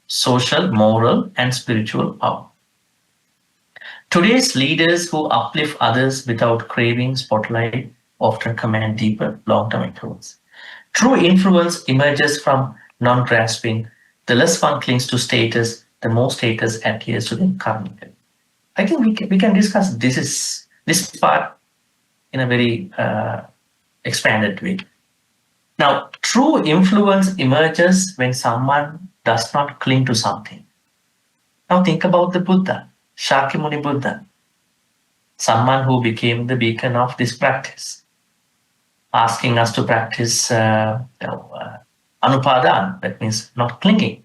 social, moral, and spiritual power. Today's leaders who uplift others without craving spotlight often command deeper long-term influence. True influence emerges from non-grasping. The less one clings to status, the more status adheres to the karmically. I think we can discuss this part in a very expanded way. Now, true influence emerges when someone does not cling to something. Now think about the Buddha, Shakyamuni Buddha, someone who became the beacon of this practice, asking us to practice anupadan, that means not clinging,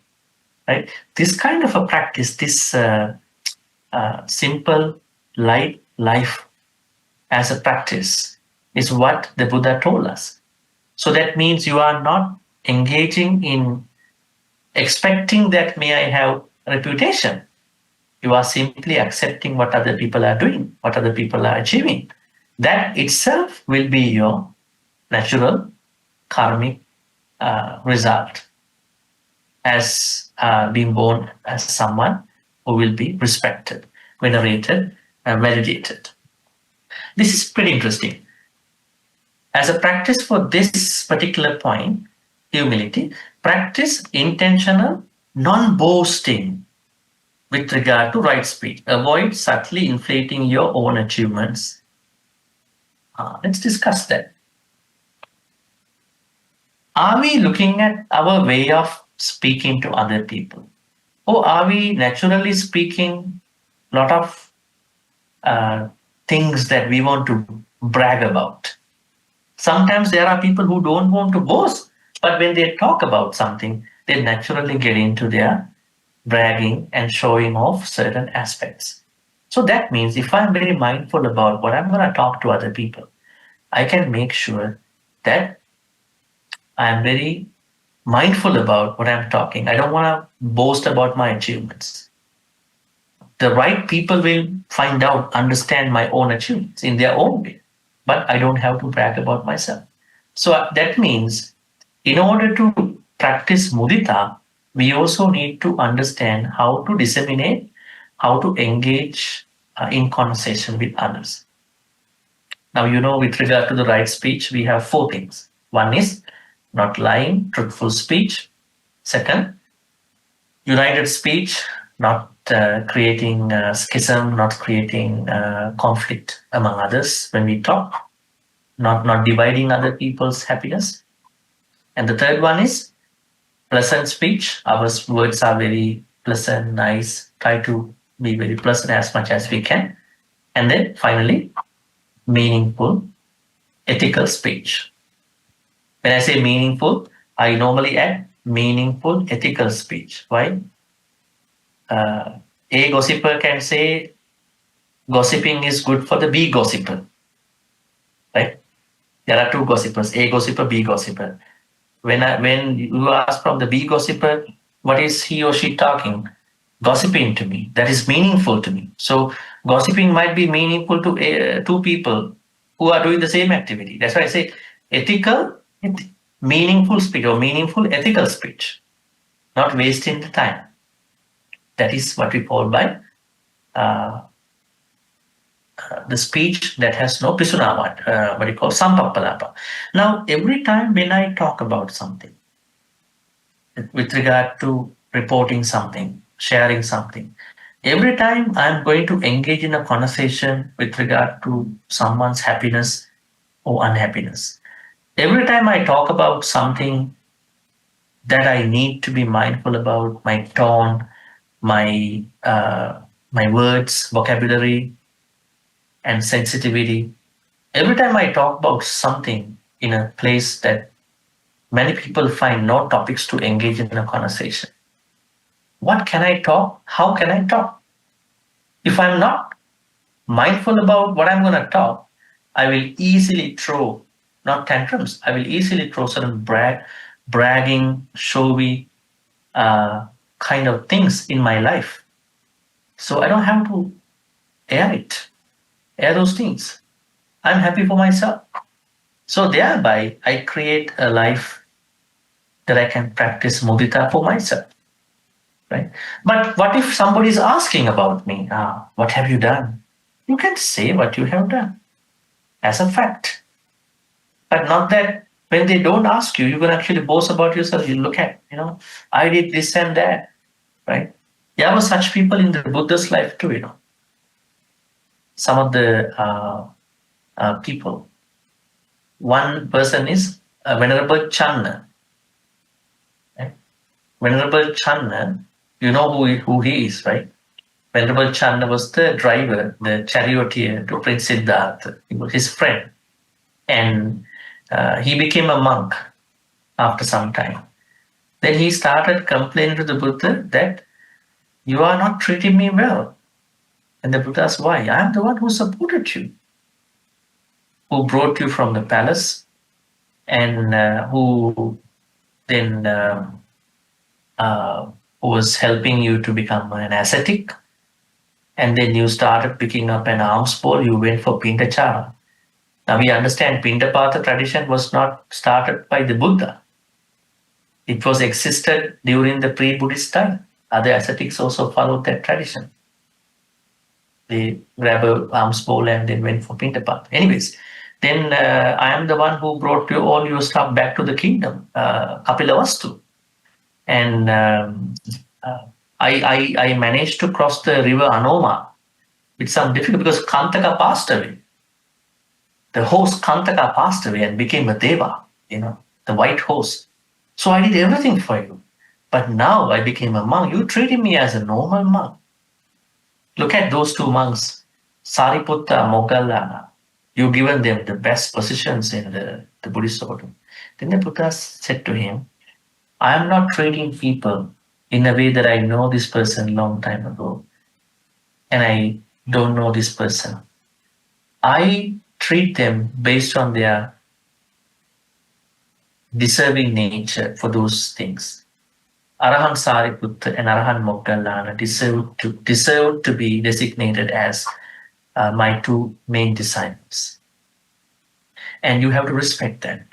right? This kind of a practice, this simple, light life as a practice is what the Buddha told us. So that means you are not engaging in expecting that may I have reputation. You are simply accepting what other people are doing, what other people are achieving. That itself will be your natural karmic result as being born as someone who will be respected, venerated, and validated. This is pretty interesting. As a practice for this particular point, humility, practice intentional non-boasting with regard to right speech. Avoid subtly inflating your own achievements. Let's discuss that. Are we looking at our way of speaking to other people? Or are we naturally speaking a lot of things that we want to brag about? Sometimes there are people who don't want to boast, but when they talk about something, they naturally get into their bragging and showing off certain aspects. So that means if I'm very mindful about what I'm going to talk to other people, I can make sure that I'm very mindful about what I'm talking. I don't want to boast about my achievements. The right people will find out, understand my own achievements in their own way, but I don't have to brag about myself. So that means in order to practice mudita, we also need to understand how to disseminate, how to engage in conversation with others. Now, with regard to the right speech, we have 4 things. One is not lying, truthful speech. Second, united speech, not creating schism, not creating conflict among others when we talk, not dividing other people's happiness. And the third one is pleasant speech. Our words are very pleasant, nice. Try to be very pleasant as much as we can. And then finally, meaningful, ethical speech. When I say meaningful, I normally add meaningful, ethical speech. Why? A gossiper can say gossiping is good for the B gossiper, right? There are 2 gossipers, A gossiper, B gossiper. When you ask from the B gossiper, what is he or she talking? Gossiping to me. That is meaningful to me. So gossiping might be meaningful to 2 people who are doing the same activity. That's why I say ethical, meaningful speech or meaningful ethical speech, not wasting the time. That is what we call by the speech that has no pisuna, what you call sampappalapa. Now, every time when I talk about something, with regard to reporting something, sharing something, Every time I'm going to engage in a conversation with regard to someone's happiness or unhappiness, every time I talk about something that I need to be mindful about, my tone, my words, vocabulary, and sensitivity. Every time I talk about something in a place that many people find no topics to engage in a conversation, what can I talk? How can I talk? If I'm not mindful about what I'm going to talk, I will easily throw, not tantrums, I will easily throw certain bragging, showy kind of things in my life. So I don't have to air those things. I'm happy for myself. So thereby, I create a life that I can practice mudita for myself. Right? But what if somebody is asking about me? What have you done? You can say what you have done as a fact. But not that when they don't ask you, you can actually boast about yourself. You look at, I did this and that, right? There were such people in the Buddha's life too, Some of the people. One person is Venerable Channa. Right? Venerable Channa, you know who he is, right? Venerable Channa was the driver, the charioteer to Prince Siddhartha. He was his friend. And he became a monk after some time. Then he started complaining to the Buddha that you are not treating me well. And the Buddha asked, why? I am the one who supported you, who brought you from the palace, and who then was helping you to become an ascetic. And then you started picking up an alms bowl, you went for Pindachara. Now we understand Pindapata tradition was not started by the Buddha. It was existed during the pre-Buddhist time. Other ascetics also followed that tradition. They grab a alms bowl and then went for Pindapata. Anyways, then I am the one who brought you all your stuff back to the kingdom, Kapilavastu. And I managed to cross the river Anoma with some difficulty because Kantaka passed away. The host Kantaka passed away and became a deva, the white horse. So I did everything for you. But now I became a monk. You treated me as a normal monk. Look at those two monks, Sariputta, Moggallana. You've given them the best positions in the Buddhist order. Then the Buddha said to him, I am not treating people in a way that I know this person long time ago and I don't know this person. I treat them based on their deserving nature for those things. Arahan Sariputta and Arahan Moggallana deserve to be designated as my two main disciples. And you have to respect that.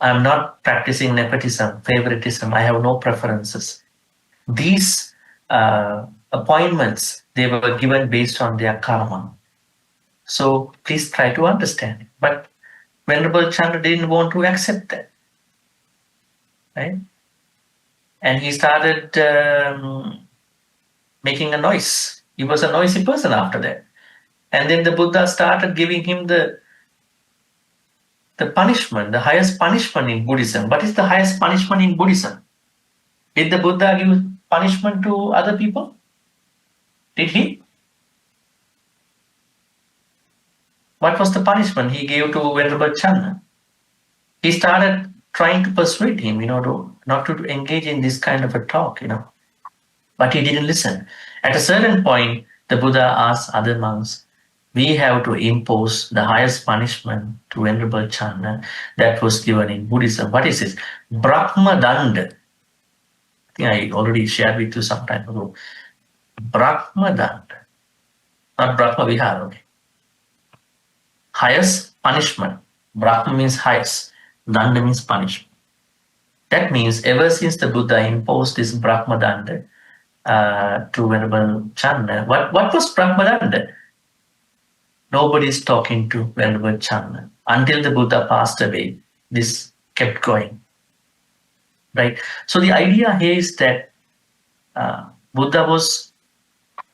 I'm not practicing nepotism, favoritism. I have no preferences. These appointments, they were given based on their karma. So please try to understand it. But Venerable Chandra didn't want to accept that. Right? And he started making a noise. He was a noisy person after that. And then the Buddha started giving him the punishment, the highest punishment in Buddhism. What is the highest punishment in Buddhism? Did the Buddha give punishment to other people? Did he? What was the punishment he gave to Venerable Channa? He started trying to persuade him, not to engage in this kind of a talk, But he didn't listen. At a certain point, the Buddha asked other monks, we have to impose the highest punishment to Venerable Channa that was given in Buddhism. What is this? Brahma Danda. I think I already shared with you some time ago. Brahma Danda. Not Brahma Vihara, okay. Highest punishment. Brahma means highest. Danda means punishment. That means ever since the Buddha imposed this Brahma Danda to Venerable Channa, what was Brahma Danda? Nobody is talking to Venerable Channa. Until the Buddha passed away, this kept going. Right? So the idea here is that Buddha was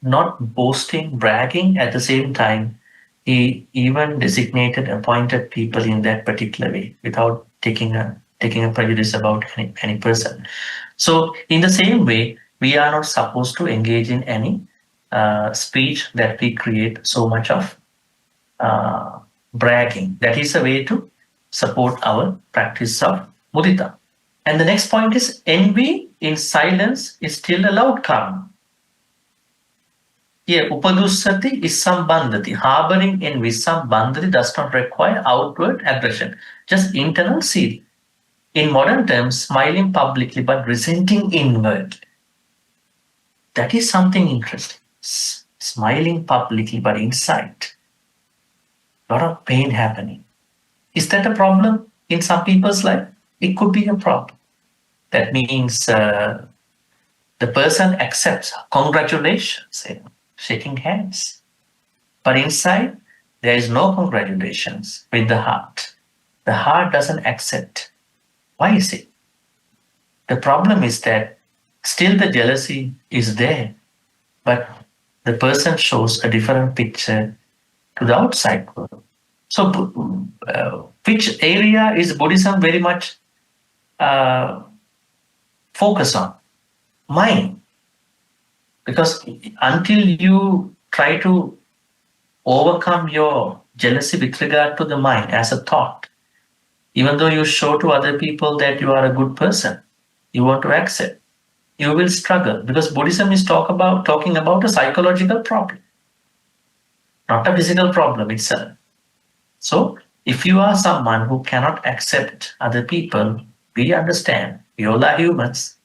not boasting, bragging. At the same time, he even designated, appointed people in that particular way without taking a prejudice about any person. So, in the same way, we are not supposed to engage in any speech that we create so much of bragging. That is a way to support our practice of mudita. And the next point is envy in silence is still a loud karma. Here, upadussati is sambandhati. Harboring envy, sambandhati does not require outward aggression, just internal seething. In modern terms, smiling publicly but resenting inwardly. That is something interesting. Smiling publicly but inside. A lot of pain happening. Is that a problem in some people's life? It could be a problem. That means the person accepts congratulations, shaking hands. But inside, there is no congratulations with the heart. The heart doesn't accept. Why is it? The problem is that still the jealousy is there, but the person shows a different picture to the outside world. So, which area is Buddhism very much focus on? Mind. Because until you try to overcome your jealousy with regard to the mind as a thought, even though you show to other people that you are a good person, you want to accept, you will struggle, because Buddhism is talking about a psychological problem, not a physical problem itself. So if you are someone who cannot accept other people, we understand, we all are humans.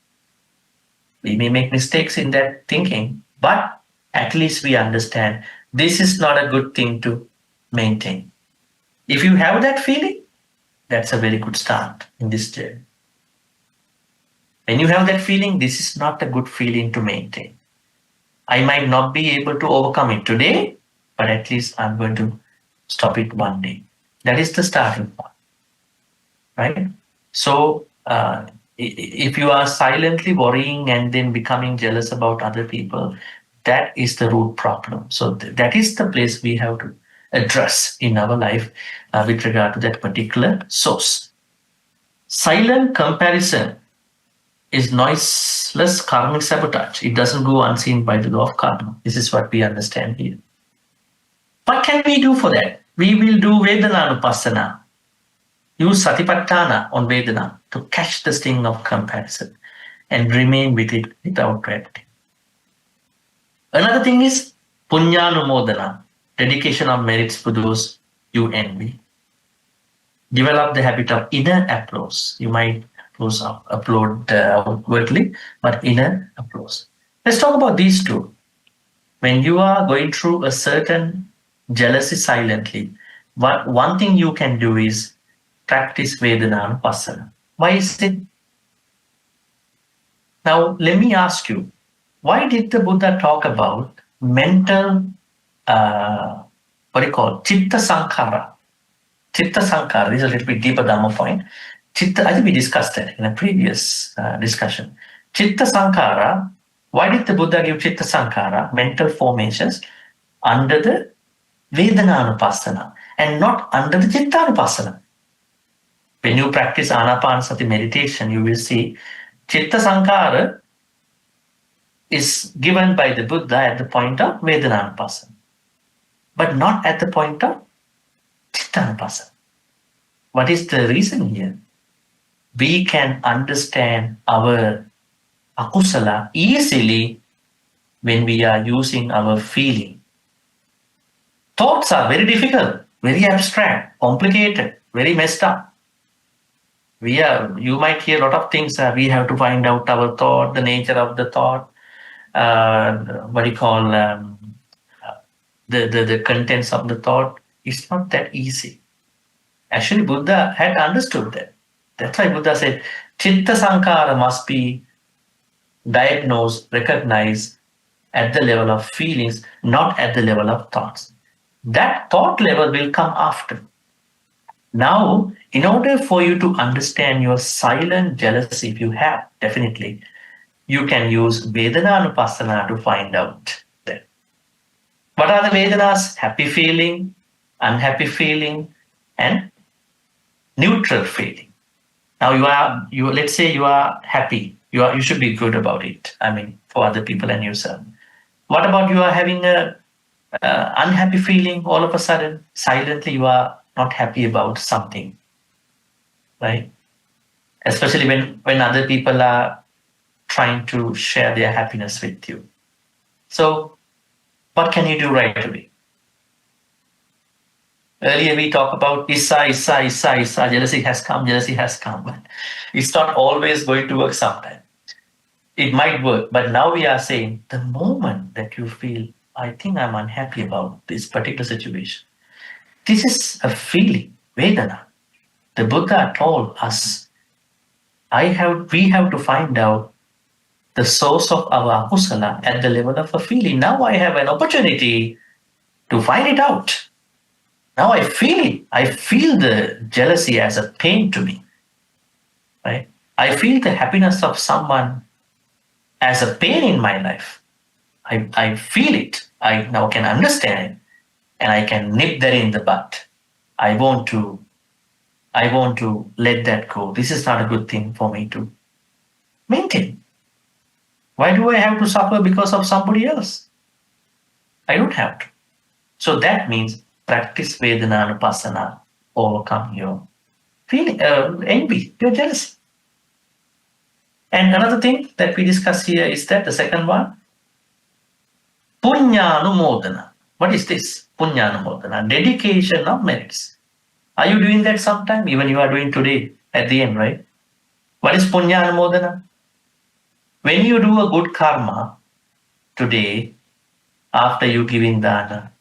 We may make mistakes in that thinking, but at least we understand this is not a good thing to maintain. If you have that feeling, that's a very good start in this journey. When you have that feeling, this is not a good feeling to maintain. I might not be able to overcome it today, but at least I'm going to stop it one day. That is the starting point, right? So if you are silently worrying and then becoming jealous about other people, that is the root problem. So that is the place we have to address in our life with regard to that particular source. Silent comparison is noiseless karmic sabotage. It doesn't go unseen by the law of karma. This is what we understand here. What can we do for that? We will do Vedananupassana. Use Satipatthana on Vedana to catch the sting of comparison and remain with it without gravity. Another thing is Punyānumodana, dedication of merits for those you envy. Develop the habit of inner applause. You might applaud outwardly, but inner applause. Let's talk about these two. When you are going through a certain jealousy silently, one thing you can do is practice Vedananupassana. Why is it? Now, let me ask you, why did the Buddha talk about mental, Chitta Sankhara? Chitta Sankhara is a little bit deeper Dhamma point. Chitta, I think we discussed that in a previous discussion. Chitta Sankhara, why did the Buddha give Chitta Sankhara, mental formations, under the Vedananupassana and not under the Chittanupassana? When you practice Anapanasati meditation, you will see Chitta Sankhara is given by the Buddha at the point of Vedananupassana, but not at the point of Chittanupassana. What is the reason here? We can understand our akusala easily when we are using our feeling. Thoughts are very difficult, very abstract, complicated, very messed up. You might hear a lot of things. We have to find out our thought, the nature of the thought, the contents of the thought. It's not that easy. Actually, Buddha had understood that. That's why Buddha said, Chitta Sankhara must be diagnosed, recognized at the level of feelings, not at the level of thoughts. That thought level will come after. Now, in order for you to understand your silent jealousy, if you have, definitely, you can use Vedananupassana to find out that. What are the Vedanas? Happy feeling, unhappy feeling, and neutral feeling. Now you let's say you are happy. You should be good about it. I mean, for other people and yourself. What about you are having a unhappy feeling all of a sudden? Silently, you are not happy about something, right? Especially when other people are trying to share their happiness with you. So, what can you do right away? Earlier we talked about Issa, jealousy has come. But it's not always going to work sometimes. It might work, but now we are saying the moment that you feel, I think I'm unhappy about this particular situation, this is a feeling, Vedana. The Buddha told us, we have to find out the source of our akusala at the level of a feeling. Now I have an opportunity to find it out. Now I feel it. I feel the jealousy as a pain to me, right? I feel the happiness of someone as a pain in my life. I feel it. I now can understand it, and I can nip that in the bud. I want to I want to let that go. This is not a good thing for me to maintain. Why do I have to suffer because of somebody else? I don't have to. So that means practice Vedana Vipassana, overcome your feeling, envy, your jealousy. And another thing that we discuss here is that the second one, Punyanumodana. What is this? Punyanumodana, dedication of merits. Are you doing that sometime? Even you are doing today at the end, right? What is Punyanumodana? When you do a good karma today, after you giving dana,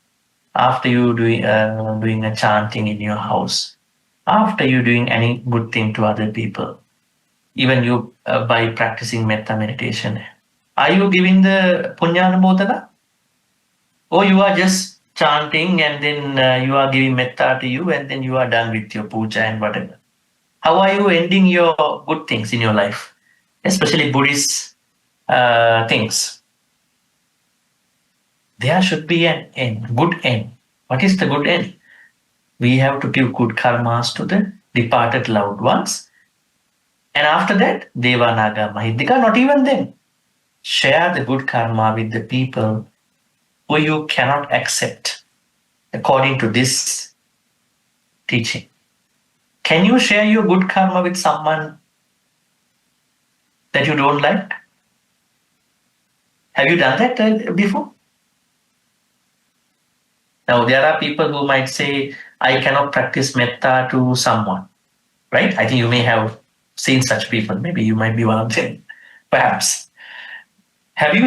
after you doing a chanting in your house, after you doing any good thing to other people, even you by practicing metta meditation, are you giving the punyanumodana? Or you are just chanting and then you are giving metta to you and then you are done with your puja and whatever? How are you ending your good things in your life, especially Buddhist things? There should be an end, good end. What is the good end? We have to give good karmas to the departed loved ones. And after that, Deva Naga Mahidika, not even them. Share the good karma with the people who you cannot accept according to this teaching. Can you share your good karma with someone that you don't like? Have you done that before? Now, there are people who might say, I cannot practice metta to someone, right? I think you may have seen such people. Maybe you might be one of them, perhaps. Have you,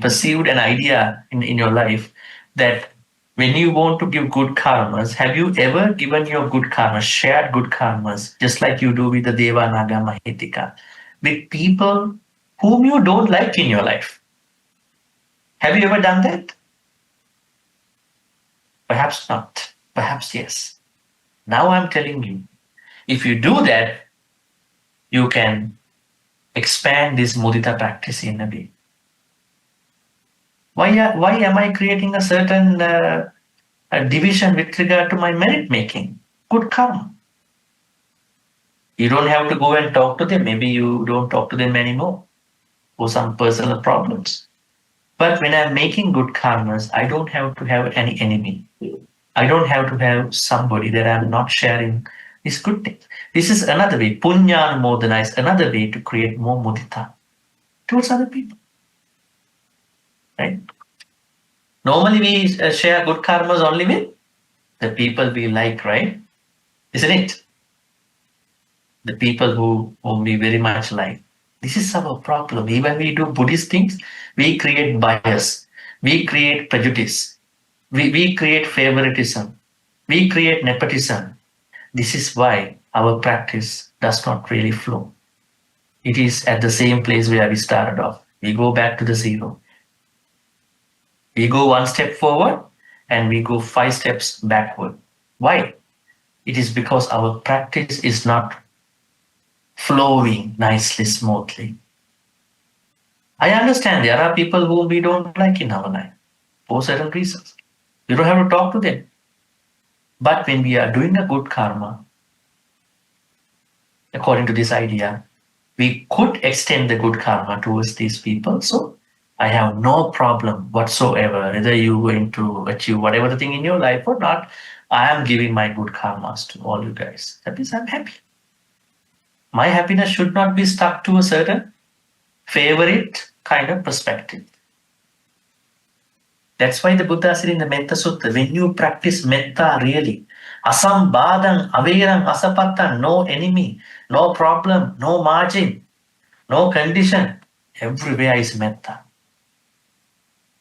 perceived an idea in your life that when you want to give good karmas, have you ever given your good karmas, shared good karmas, just like you do with the Deva Naga Mahitika, with people whom you don't like in your life? Have you ever done that? Perhaps not. Perhaps yes. Now I'm telling you, if you do that, you can expand this mudita practice in a way. Why am I creating a certain a division with regard to my merit making? Good karma. You don't have to go and talk to them. Maybe you don't talk to them anymore for some personal problems. But when I'm making good karmas, I don't have to have any enemy. I don't have to have somebody that I'm not sharing these good things. This is another way. Punyanumodana is another way to create more mudita towards other people. Right? Normally we share good karmas only with the people we like, right? Isn't it? The people whom we very much like. This is our problem. Even we do Buddhist things, we create bias, we create prejudice, we create favoritism, we create nepotism. This is why our practice does not really flow. It is at the same place where we started off. We go back to the zero. We go one step forward and we go 5 steps backward. Why? It is because our practice is not flowing nicely, smoothly. I understand there are people whom we don't like in our life for certain reasons. We don't have to talk to them. But when we are doing a good karma, according to this idea, we could extend the good karma towards these people. So I have no problem whatsoever, whether you're going to achieve whatever the thing in your life or not. I am giving my good karmas to all you guys. That means I'm happy. My happiness should not be stuck to a certain favorite kind of perspective. That's why the Buddha said in the Metta Sutta, when you practice metta really, asambadang, averang, asapattan, no enemy, no problem, no margin, no condition, everywhere is metta.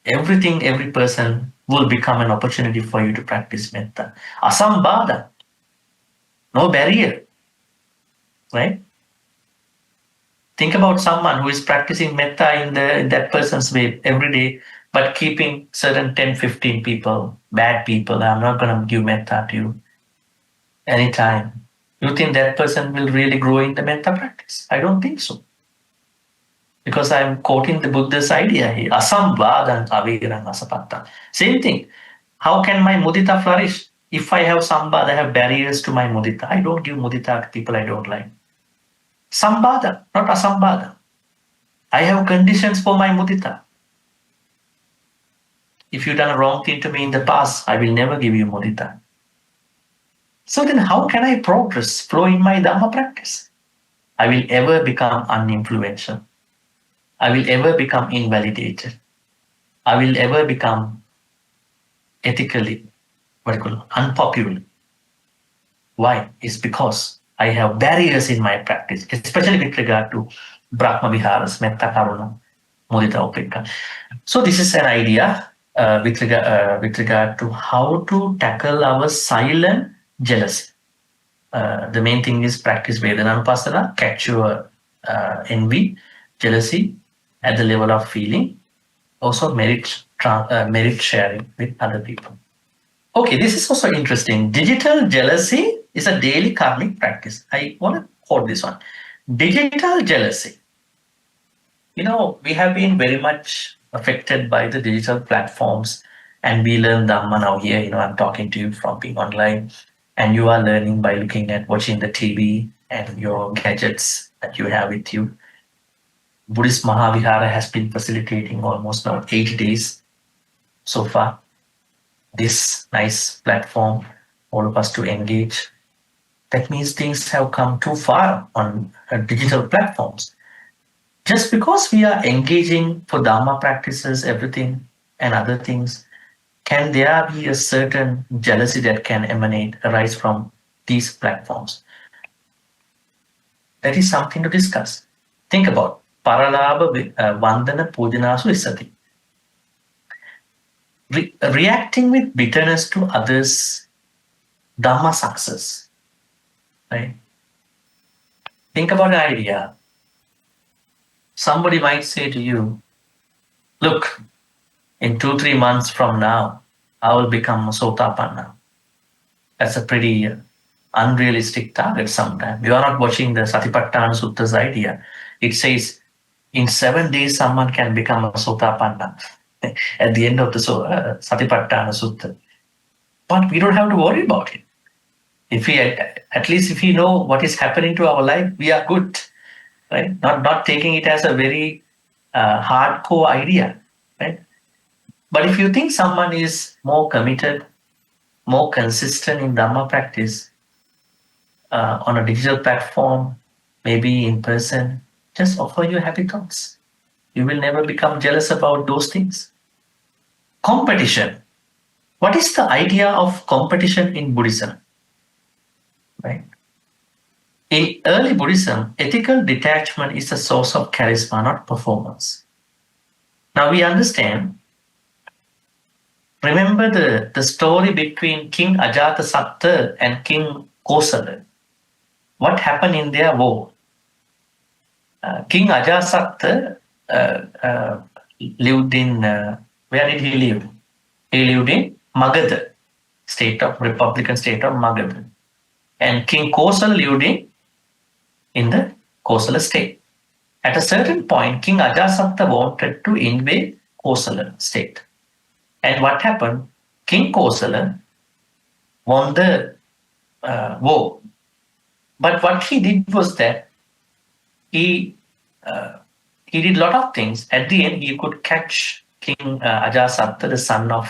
Everything, every person will become an opportunity for you to practice metta. Asambada, no barrier, right? Think about someone who is practicing metta in that person's way every day, but keeping certain 10, 15 people, bad people. I'm not going to give metta to you anytime. You think that person will really grow in the metta practice? I don't think so. Because I'm quoting the Buddha's idea here. Asambhadan avirang asapattam. Same thing. How can my mudita flourish? If I have sambad, I have barriers to my mudita. I don't give mudita to people I don't like. Sambada, not asambada. I have conditions for my mudita. If you've done a wrong thing to me in the past, I will never give you mudita. So then how can I progress, flow in my Dhamma practice? I will ever become uninfluential. I will ever become invalidated. I will ever become ethically, unpopular. Why? It's because I have barriers in my practice, especially with regard to Brahma Viharas, Metta Karuna, Mudita Upekka. So this is an idea with regard to how to tackle our silent jealousy. The main thing is practice Vedananupasana, catch your envy, jealousy at the level of feeling, also merit sharing with other people. Okay, this is also interesting. Digital jealousy is a daily karmic practice. I want to quote this one. Digital jealousy. We have been very much affected by the digital platforms, and we learn Dhamma now here. I'm talking to you from being online, and you are learning by looking at watching the TV and your gadgets that you have with you. Buddhist Maha Vihara has been facilitating almost now 8 days so far. This nice platform, all of us to engage. That means things have come too far on digital platforms. Just because we are engaging for Dhamma practices, everything and other things, can there be a certain jealousy that can arise from these platforms? That is something to discuss. Think about Paralabha Vandana Pujanasu Isati. Reacting with bitterness to others' Dhamma success. Right? Think about an idea. Somebody might say to you, look, in 2-3 months from now, I will become a Sotapanna. That's a pretty unrealistic target sometimes. You are not watching the Satipatthana Sutta's idea. It says, in 7 days, someone can become a Sotapanna at the end of the Satipatthana Sutta. But we don't have to worry about it. If we, at least if we know what is happening to our life, we are good. Right? Not taking it as a very hardcore idea, right? But if you think someone is more committed, more consistent in Dhamma practice on a digital platform, maybe in person, just offer your happy thoughts. You will never become jealous about those things. Competition. What is the idea of competition in Buddhism? Right? In early Buddhism, ethical detachment is the source of charisma, not performance. Now we understand. Remember the story between King Ajatasattu and King Kosala. What happened in their war? King Ajatasattu lived in, where did he live? He lived in Magadha, Republican state of Magadha. And King Kosala lived in the Kosala state. At a certain point, King Ajasatta wanted to invade Kosala state. And what happened? King Kosala won the war. But what he did was that he uh, he did a lot of things. At the end, he could catch King Ajasatta, the son of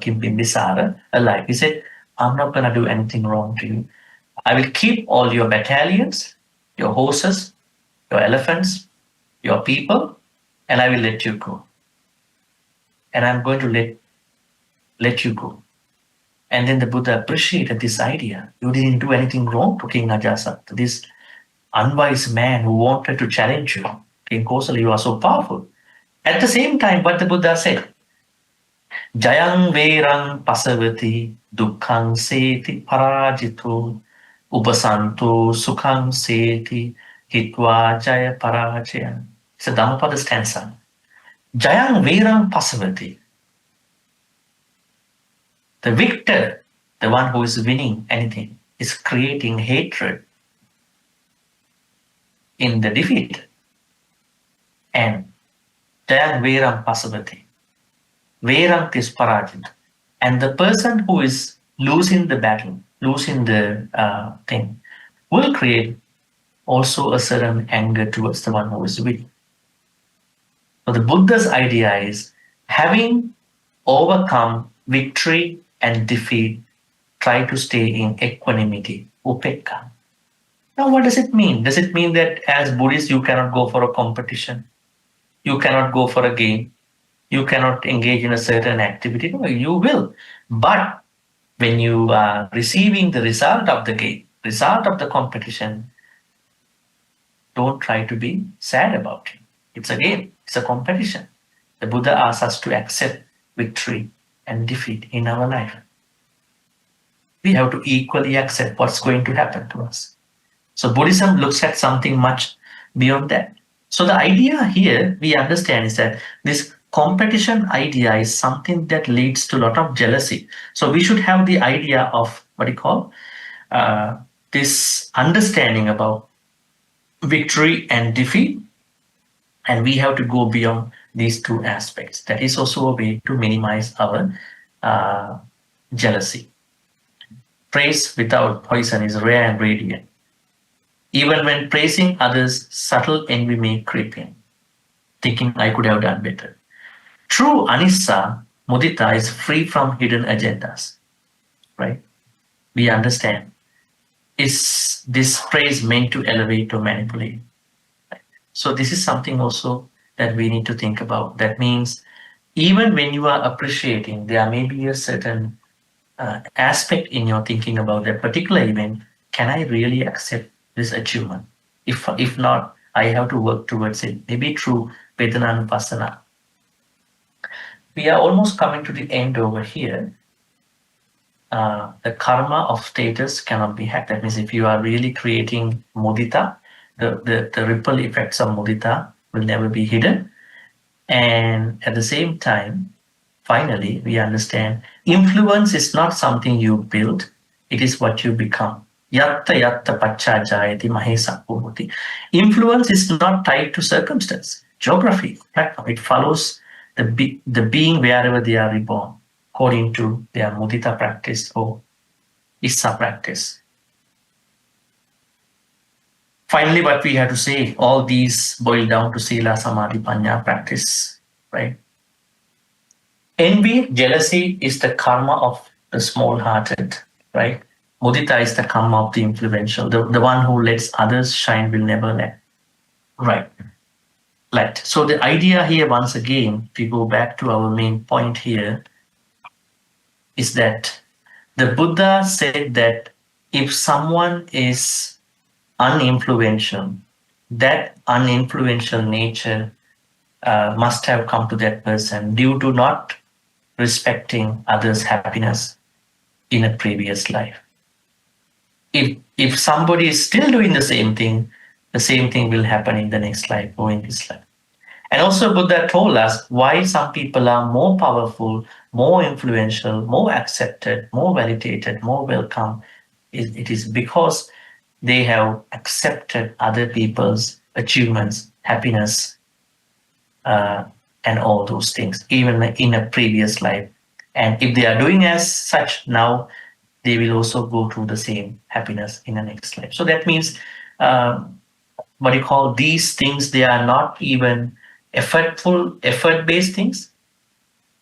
King Bimbisara, alive. He said, I'm not going to do anything wrong to you. I will keep all your battalions, your horses, your elephants, your people, and I will let you go. And I'm going to let you go. And then the Buddha appreciated this idea. You didn't do anything wrong to King Ajasatta, this unwise man who wanted to challenge you. King Kosala, you are so powerful. At the same time, what the Buddha said, Jayang Verang Pasavati Dukkang Seti Parajito Upasanto Sukhang Seti Hitva Jaya Parajaya. It's a Dhammapada stanza. Jayang Verang Pasavati. The victor, the one who is winning anything, is creating hatred in the defeat. And Jayang Veram Pasavati. Veram is Parajit. And the person who is losing the battle, losing the thing, will create also a certain anger towards the one who is winning. So the Buddha's idea is having overcome victory and defeat, try to stay in equanimity, upekkha. Now, what does it mean? Does it mean that as Buddhists, you cannot go for a competition? You cannot go for a game? You cannot engage in a certain activity? No, you will. But when you are receiving the result of the game, result of the competition, don't try to be sad about it. It's a game. It's a competition. The Buddha asks us to accept victory and defeat in our life. We have to equally accept what's going to happen to us. So Buddhism looks at something much beyond that. So the idea here we understand is that this competition idea is something that leads to a lot of jealousy. So we should have the idea of this understanding about victory and defeat, and we have to go beyond these two aspects. That is also a way to minimize our jealousy. Praise without poison is rare and radiant. Even when praising others, subtle envy may creep in, thinking I could have done better. True anissa, mudita, is free from hidden agendas, right? We understand. Is this praise meant to elevate or manipulate? So this is something also that we need to think about. That means even when you are appreciating, there may be a certain aspect in your thinking about that particular event. Can I really accept this achievement? If not, I have to work towards it. Maybe through Vedananupassana. We are almost coming to the end over here. The karma of status cannot be hacked. That means if you are really creating mudita, the ripple effects of mudita will never be hidden. And at the same time, finally, we understand influence is not something you build, it is what you become. Yatta yatta pacha jayati mahesa bhuvati. Influence is not tied to circumstance, geography, platform. It follows the being wherever they are reborn, according to their mudita practice or issa practice. Finally, what we have to say, all these boil down to sila, samadhi, panya practice, right? Envy, jealousy is the karma of the small-hearted, right? Mudita is the karma of the influential. The one who lets others shine will never let. Right. Let. So the idea here, once again, if we go back to our main point here, is that the Buddha said that if someone is uninfluential, that uninfluential nature must have come to that person due to not respecting others' happiness in a previous life. If somebody is still doing the same thing will happen in the next life or in this life. And also Buddha told us why some people are more powerful, more influential, more accepted, more validated, more welcome. It is because they have accepted other people's achievements happiness, and all those things, even in a previous life. And if they are doing as such now, they will also go through the same happiness in the next life. So that means, what you call these things, they are not even effort-based things.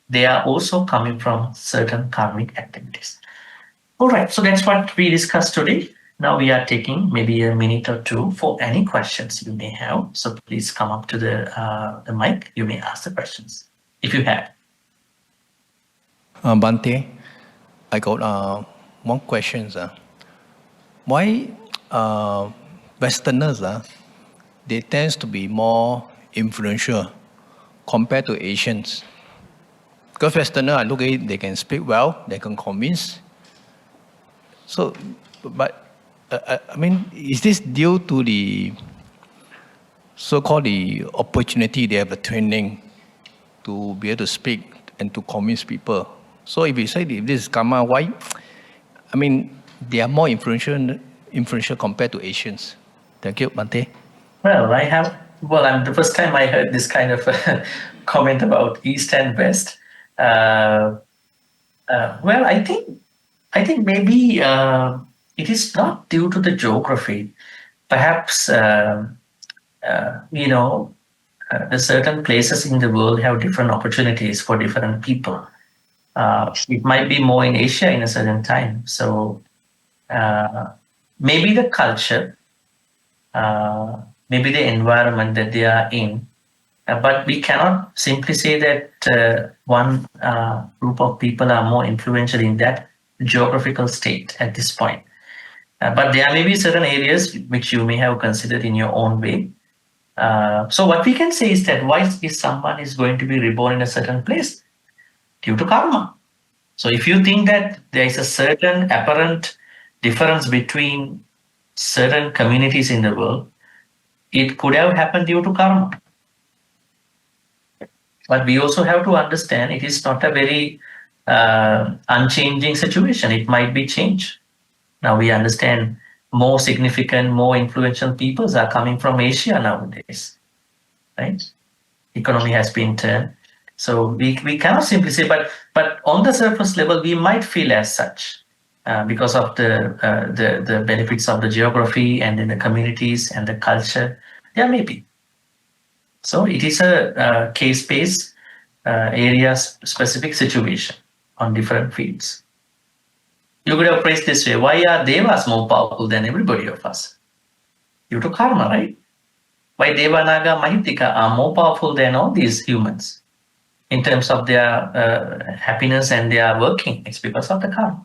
They are also coming from certain karmic activities. All right, so that's what we discussed today. Now we are taking maybe a minute or two for any questions you may have. So please come up to the mic. You may ask the questions if you have. Bhante, I got one question. Why Westerners they tend to be more influential compared to Asians? Because Westerners, I look at it, they can speak well, they can convince. So, but I mean, is this due to the so-called the opportunity they have, the training to be able to speak and to convince people? So if you say if this is karma, why? I mean, they are more influential compared to Asians. Thank you, Bhante. Well, I'm the first time I heard this kind of comment about East and West. Well, I think maybe it is not due to the geography. Perhaps the certain places in the world have different opportunities for different people. It might be more in Asia in a certain time. So maybe the culture, maybe the environment that they are in. But we cannot simply say that one group of people are more influential in that geographical state at this point. But there may be certain areas which you may have considered in your own way. So what we can say is that why is someone is going to be reborn in a certain place? Due to karma. So if you think that there is a certain apparent difference between certain communities in the world, it could have happened due to karma. But we also have to understand it is not a very unchanging situation. It might be changed. Now we understand more significant, more influential peoples are coming from Asia nowadays, right? Economy has been turned. So we cannot simply say, but on the surface level, we might feel as such because of the benefits of the geography and in the communities and the culture. Yeah, maybe. So it is a case-based, area-specific situation on different fields. You could have phrased this way: why are devas more powerful than everybody of us? Due to karma, right? Why Deva, Naga, Mahitika are more powerful than all these humans in terms of their happiness and their working? It's because of the karma.